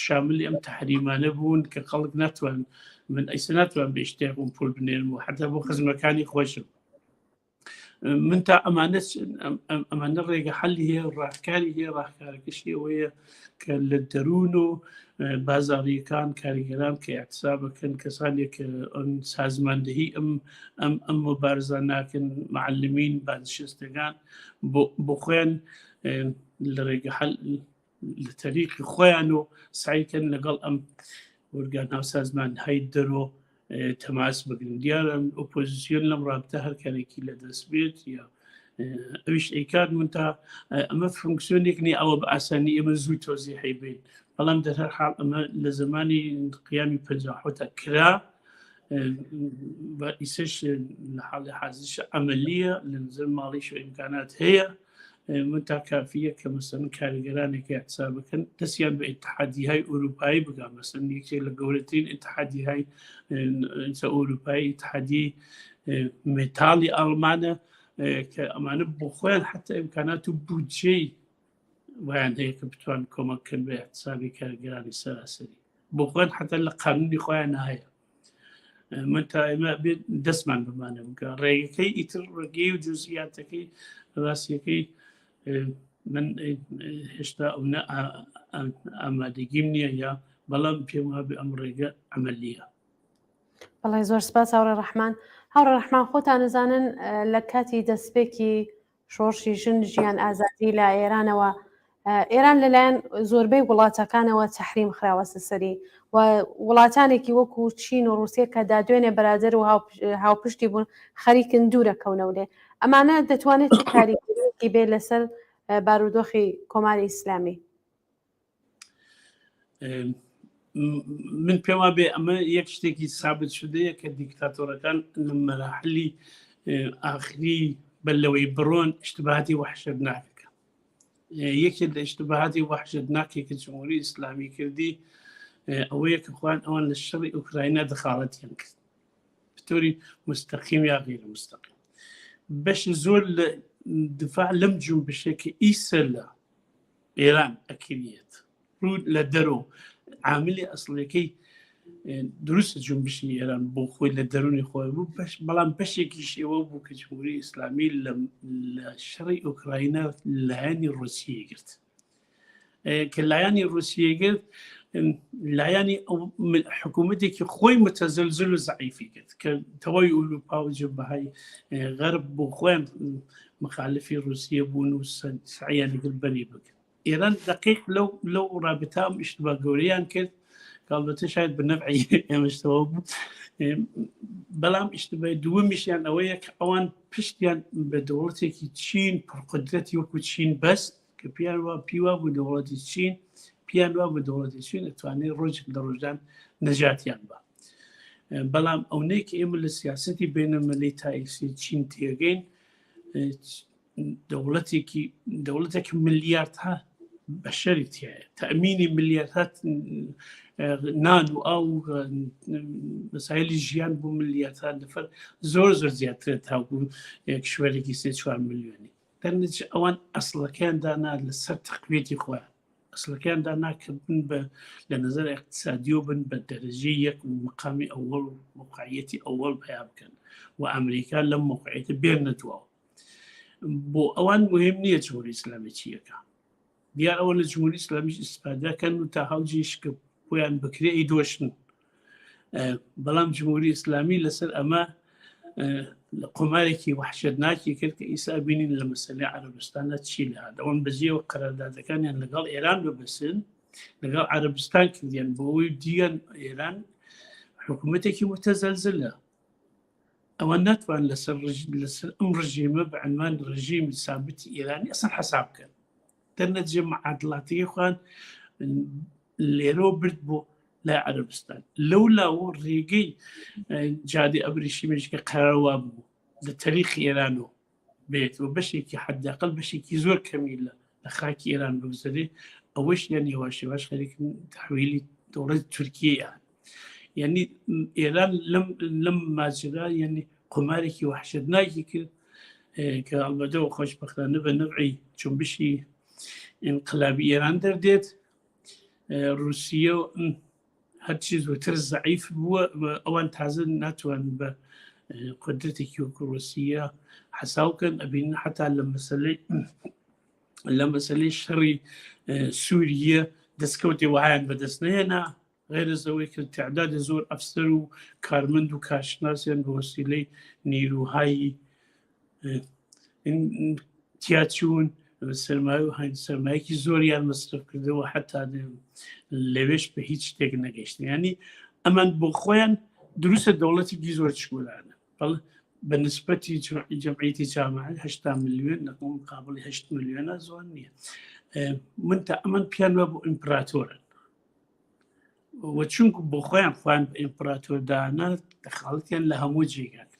شاملی ئەم تحریمانە بوون کە خەڵک ناتوان من ئەیسە ناتوان بە ئیشتیاقم پول بنێرم و حتا بۆ خزمەکانی خۆشم من تا ئەمانە ڕێگە حەلی هەیە ڕاهکاری هەیە ڕاهکارەکەشی ئەوەیە کە لە دەروون و بازاڕیەکان کاریگەران کە اعتساب بکەن کەسانێک کە سازماندهی ئەم مبارزە ناکەن معلمین بازنشستەکان بۆ خۆیان لە ڕێگە حەل لە تەریقی خۆیان و سعیکەن لەگەڵ ئەم ئۆرگانها و سازمانهای دەرۆ تەماس بگرن دیارە ئۆپۆزیسیۆن لەم ڕابطە هەر کارێکی لەدەست بێت یا ئەویش ئەیکات من تا ئەمە فونکسیۆنێک نیە ئەوە بە ئاسانی ئێمە زوو تۆزیحی بین بەڵام دەهەر حاڵ ئەمە لە زمانی قیامی پەنجاحوتە کرا بە ئیسش لە حاڵی حازیش ئەمەلیە لە نزر ماڵیش و ئیمکانات هەیە من تا کافیە کە مەسەن کاریگەرانێکی احتساب بکەن دەستیان بە ئیتحادیهای ئوروپایی بگەن مەسەن یەکێک لە گەورەترین ئیتحادیهای ئوروپایی ئیتحادی مێتاڵی ئەڵمانە کە ئەمانە بۆ خۆیان حتا ئیمکانات و بودجەی وایان هەیە کە بتوان کۆمەککەن بە احتسابی کارگەرانی سەراسەری بۆ خۆیان حتا لە قانونی خۆیان هەیە من تا ئێمە بێت دەستمان بمانە بکە ڕێگەکەی ئیتر ڕێگەی و جوزئیاتەکەی ڕاستیەکەی من هێشتا ئامادەگیم نییە یا بەڵام پێم وابێ ئەم ڕێگە عەمەلیە بەڵێ زۆر سپاس هاوڕێ ڕەحمان هاوڕێ ڕەحمان خۆتان نەزانن لە کاتی دەستپێکی شۆڕشی ژن ژیان ئازادی لە ئێرانەوە ئێران لەلایەن زۆربەی وڵاتەکانەوە تەحریم خراوە سەری و وڵاتانێکی وەکو چین و رووسیا کە دادوێنێ بەرادەر و هاوپشتی بوون خەریکن دوورەکەونەوە لێ ئەمانە دەتوانێت کاریگەریەکی بێ لەسەر بارودۆخی کۆماری ئیسلامی من پێم وابێ ئەمە یەک شتێکی سابت شدەیە کە دیکتاتۆرەکان لە مەراحلی ئاخری بەلەوەی بڕۆن اشتباهاتی وحشت ناکەکە یەکێک لە اشتباهاتی وحشت ناکێک کە جمهوری ئیسلامی کردی ئەوەیە کە خوان ئەوان لە شەڕی ئوکراینە دەخاڵەتیان کرد بەطۆری مستەقیم یا غیر مستەقیم بەش زۆر لە دفاع لەم جنبشێکە ئیسە لە ئێران ئەکرێت ڕوود لە دەرۆ عاملی ئەسڵەکەی دروستە جنبشی ئێران بۆ خۆی لە دەرونی خۆی بوو بەڵام بەشێکی شێوە بوو کە جمهوری ئیسلامی لە شەڕی ئوکراینە لایەنی ڕوسیە گرت کە لایەنی ڕوسیە گرت لایەنی حکوومەتێکی خۆی متەزەلزل و زەعیفی کرد کە تەواوی ئوروپا و جەبهەی غەرب بۆ خۆیان مخالفی رووسیە بوون و سعیانی کرد بەری بکرد ئێران دقیق لەو ڕابطام ئیشتباه گەورەیان کرد کە ئەڵبەتە شاید بەنەفعی ئێمەشتەوە بوو بەڵام ئیشتباه دووەمیشیان ئەوەیە کە ئەوان پشتیان بە دەوڵەتێکی چین پڕقودرەتی وەکو چین بەست کە پیوا بوو دەوڵەتی چین پیان وا بە دەوڵەتی چین ئەتوانێت ڕۆژێک لە ڕۆژدان نەجاتیان بە بەڵام ئەوەی کە ئێمە لە سیاسەتی بینەمەلی تایسی چین تێگەین دەوڵەتێکی ملیاردها بەشەری تایە تەمینی ملیاردات نان و ئاو مەسایلی ژیان بوو ملیاران نەفەر زۆر زیاترە تاکو کشوەرێکی 3-4 ملیۆنی دەرنەتیجە ئەوان ئەسڵەکەیان دانا لەسەر تەقویەتی خۆیان ئەسڵەکەیان دانا کە بن بە لە نەزەر اقتصادی و بن بە دەرەجەی یەک مقامی ئەوەڵ و موقعیەتی ئەوەڵ پیا بکەن و ئەمریکا لەم موقعیەتە بێنە دواوە بۆ ئەوان مهم نییە جمهوری ئیسلامی چیەکە دیار ئەوە لە جمهوری ئیسلامیش ئیسپادەکەن و تا هەوجیش کە بۆیان بکرێ ئەیدۆشن بەڵام جمهوری ئیسلامی لەسەر ئەمە قۆمارێکی وحشەتناکی کرد کە ئیسا بینین لە مەسەلەی عەرەبستانە چی لە هات ئەوان بەجێوە قەراردادەکانیان لەگەڵ ئێران ببەسن لەگەڵ عەرەبستان کردیان بۆ ئەوەی دیگەن ئێران حکوومەتێکی متەزەلزلە ئەوە ناتوان لەسەر ئەم ڕژیمە بە عنوان ڕژیمی سابتی ئێرانی ئەسەن حەساب بکەن دەرنەتیجە معادڵاتیی خوان لێرەوە برد بۆ لای عەرەبستان لەولاوە ڕێگەی جادی ئەبریشیمێش کە قەراروا بوو لە تەریخی ئێرانەوە بێت و بەشێکی حەداقل بەشێکی زۆر کەمی لە خاکی ئێران بگوزارێ ئەوەش یان یواش یواش خەریکن تحویلی دەوڵەتی تورکیە یعنی ئێران لەم ماجرا یعنی قۆمارێکی وحشەتناکی کرد کە ئەڵبەتەوە خۆشبەختانە بە نەفعی جنبشی انقلابی ئێران دەردێت رووسیا هەرچی زۆرتر زەعیف بووە ئەوان تازە ناتوان بە قدرتێکی وەکو رووسیا حەساوکەن ئەبینن حتا لە مەسەلەی شەڕی سووریە دەستکەوتی وهایان بەدەست نهێنا غێر ئەوەی کە تعدادی زۆر ئەفسەر و کارمەند و کارشناسیان بە وەسیلەی نیروهایی تیاچوون سەرمایە و سەرمایەکی زۆریان مەصرف کردەوە حتا لەوێش بە هیچ شتێک نەگەیشتن ینی ئەمان بۆ خۆیان دروستە دەوڵەتێکی زۆر چکولانە بە نسبەتی جەمعیەتی جامعە 8 ملیۆن لەگەڵ مقابڵی 8 ملیۆنە زۆر نییە من تا ئەمان پیان وە بۆ ئیمپراتۆرن و چونکو بۆ خۆیان خوان بە ئیمپراتۆردانا دەخاڵەتیان لە هەموو جێگات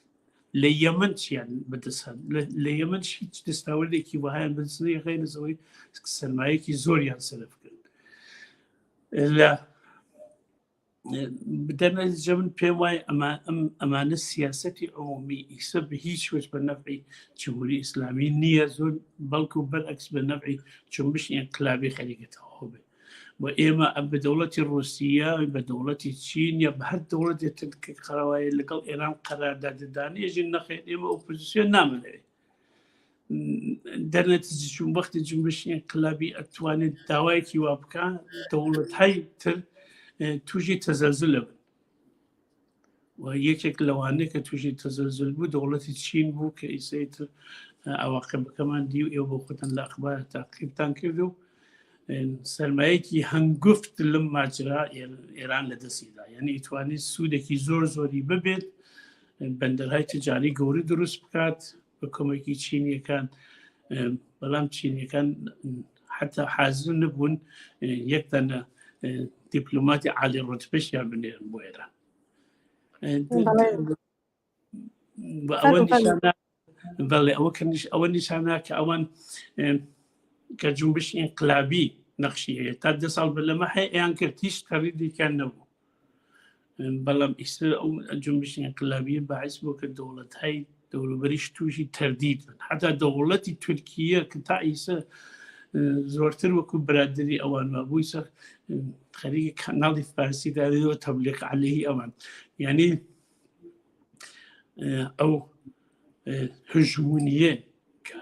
لە یەمەن چیان بەدەستان لە یەمەن هیچ دەستاوەردێکی وهایان بەدەستنەی غێرەوەی سەرمایەکی زۆریان سەرفکرد لە بدەنەجە من پێم وایە ئەمانە سیاسەتی عمومی ئیسە بە هیچ وەج بە نەفعی جمهوری ئیسلامی نییە زۆر بەڵکو بەرعکس بە نەفعی جنبشی انقلابی خەریکەتەوە بێ و ئێمە بە دەوڵەتی رووسیا بە دەوڵەتی چین یا بە هەر دەوڵەتێتر کە قەراوایە لەگەڵ ئێران قەرارداددانێژی نەخێت ئێمە ئۆپۆزیسیۆن نامەنەوێت دەرنەتیجە چون وەختی جنبشی انقلابی ئەتوانێت داوایەکی وا بکە دەوڵەتهای تر توژی تەزەلزلە بن و یەکێک لەوانەیە کە توژی تەزەلزل بوو دەوڵەتی چین بوو کە ئیسەیتر ئەواقبەکەمان دی و ئێوە بۆ خۆتان لە ئەخبار تاقیبتان کرد و سەرمایەکی هەنگفت لەم ماجرا ئێران لە دەستیدا یعنی ئیتوانێت سوودێکی زۆری ببێت بەندەرهای تجاری گەوری دروست بکات بە کۆمەکی چینیەکان بەڵام چینیەکان حتا حازر نەبوون یەکتانە دیپلۆماتی عالی ڕوتبەشیان بنێرن بۆ ئێران ئەوە نیشانە کە ئەوان کە جنبشی انقلابی نەخشی هەیە تا 10 ساڵ بەلەمە هەیە ئەیان کرد هیچ تەڕیدێکیان نەبوو بەڵام ئیسر ئەو جنبشی انقلابی باعث بوو کە دەوڵەتهای دەوروبەریش تووشی تەردید بن حتا دەوڵەتی تورکیە کە تا ئیسە زۆرتر وەکو برادری ئەوان مابووی سەر خەریکی کاناڵی فارسی دادەوە تەبلیغ عەلەیهی ئەوان یعنی ئەو هژمونیە کە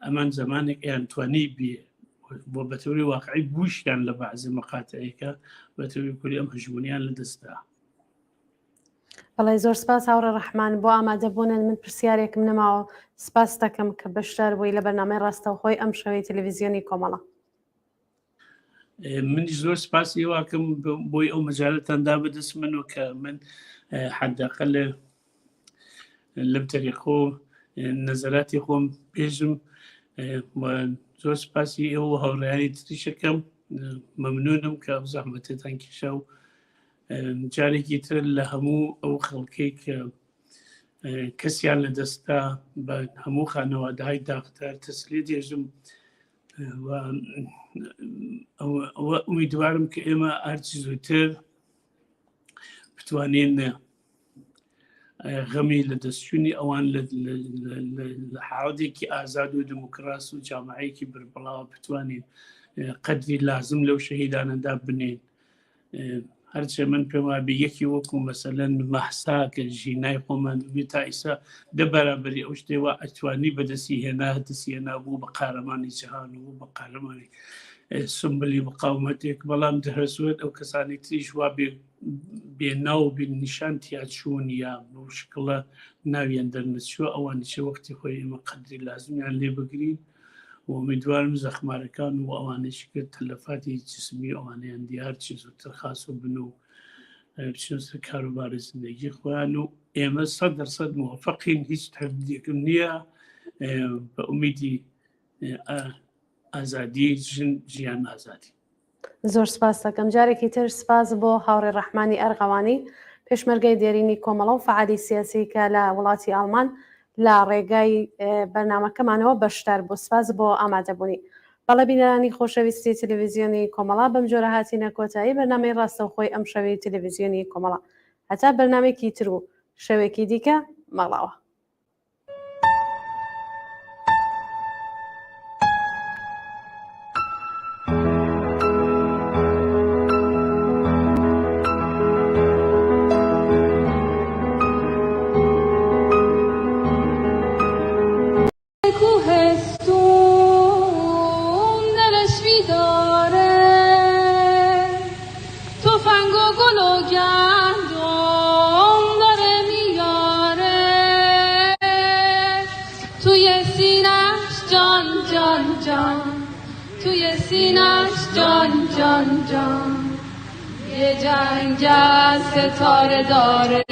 ئەمان زمانێک ئەیان توانی بێ بۆ بەتەوری واقعی بووشیان لە بەعزی مەقاتەیەکە بەتەوری کولی ئەم هژمونیان لە دەستدا بەڵێ زۆر سپاس هاوڕێ ڕەحمان بۆ ئامادەبوونن من پرسیارێکم نەماوە سپاس دەکەم کە بەشدار بووی لە بەرنامەی ڕاستەوخۆی ئەم شەوەی تەلەڤیزیۆنی کۆمەڵە منیش زۆر سپاسی واکەم بۆی ئەو مەجالەتاندا بەدەست من و کە من حەداقل لەم تەریقۆ نەزەراتی خۆم پێشم زۆر سپاسی ئێوە هاوڕێیانی تریشەکەم مەمنونم کە ئەو زەحمەتتان کێشا و جارێکی تر لە هەموو ئەو خەڵکەی کە کەسیان لە دەستا بە هەموو خانەوادەهای داغدار تەسلیە دێژم ئومیدوارم کە ئێمە هەرچی زووتر بتوانین غەمی لە دەستچوونی ئەوان لە حاڵەتێکی ئازاد و دموکراس و جامعەیەکی بربڵاوە بتوانین قەدری لازم لەو شەهیدانەدا بنێن. هەرچێ من پێم وابێ یەکی وەکو مەسەلەن مەحسا کە ژینای خۆمان بێت تا ئیسا دەبەرابەری ئەو شتێوە ئەتوانی بەدەستی هێنا دەستی هێنا بوو بە قارەمانی جیهان و بە قارەمانی سمبلی مقاومەتێک، بەڵام دەهرسوێت ئەو کەسانی تریش وا بێناو و بێنیشان تیاچوون یا بۆ شکڵە ناویان دەرنەچووە، ئەوانی چه وەختی خۆی ئێمە قەدری لازمیان لێ بگرین و ئومیدوارم زەخمارەکان و ئەوانەی کرد تەلەفاتی جسمی ئەوانیان دیار چی زووتر خاس و بن و بچین سەر کاروباری زندگی خۆیان و ئێمە 100% موافقین، هیچ تەردیدێکم نییە بە ئومیدی ئازادی ژیان ئازادی. زۆر سپاس دەکەم. جارێکی تر سپاس بۆ هاوڕێ ڕەحمانی ئەرغەوانی پێشمەرگەی دێرینی کۆمەڵە و فعالی سیاسی کە لە وڵاتی ئەڵمان لە ڕێگای بەرنامەکەمانەوە بەشدار بوو. سپاس بۆ ئامادەبوونی. بەڵێ بینەرانی خۆشەویستی تەلەڤیزیۆنی کۆمەڵا، بەم جۆرە هاتینە کۆتایی بەرنامەی ڕاستەوخۆی ئەم شەوەی تەلەڤیزیۆنی کۆمەڵا. هەتا بەرنامێکی تر و شەوێکی دیکە مەڵاوە. یه جنگ از ستاره داره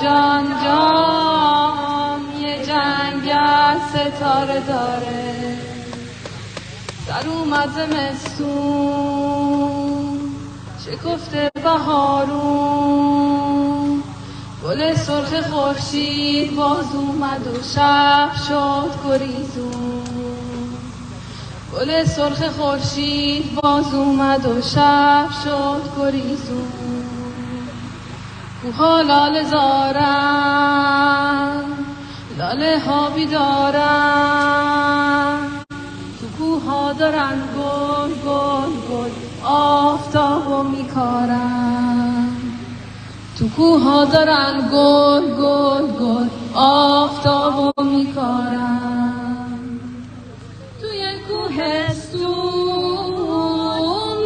جان جان، یه جنگ از ستاره داره. در اومد زمستون شکفته بهارون، گل سرخ خورشید باز اومد و شب شد گریزون. گل سرخ خورشید باز اومد و شب شد گریزون. کوها لاله زارن، لاله ها بیدارن، تو کوها دارن گل گل گل آفتابو میکارن. تو کوها دارن گل گل گل آفتابو میکارن. کوهستون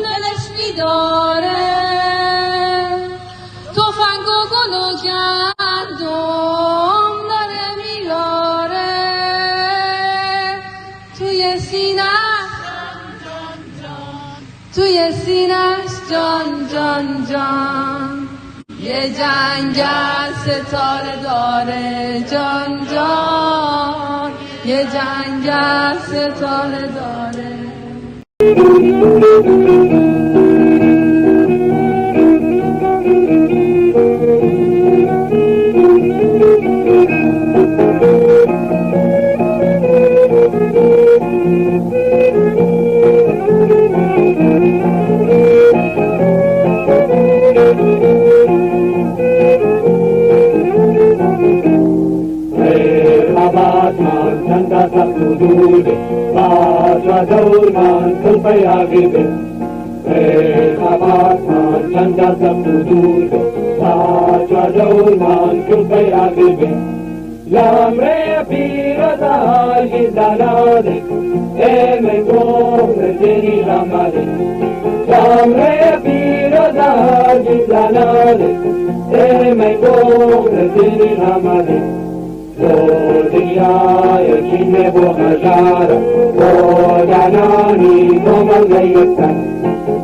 دلش بیداره، تفنگ و گل و گندم داره میاره. توی سینه‌ش جان جان جان، یه جنگ از ستاره داره جان جان، یه جنگ از ستاره داره. دورمان كل بياغيبه خبات من چندا سبودود باجا دورمان كل بياغيبه لامري بيرزاي زناده من قوم ديني لامده لامري بيرزاي زناده من قوم ديني لامده دنیای چینه و هزاره و جانانی کامل نیستن.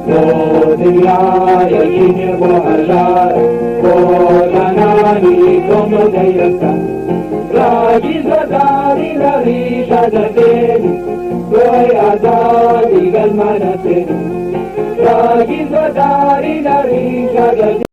دنیای چینه و هزاره و جانانی کامل نیستن. راجی زداری لری شدتنی کوی آزادی گل منتنی. راجی زداری لری شدتنی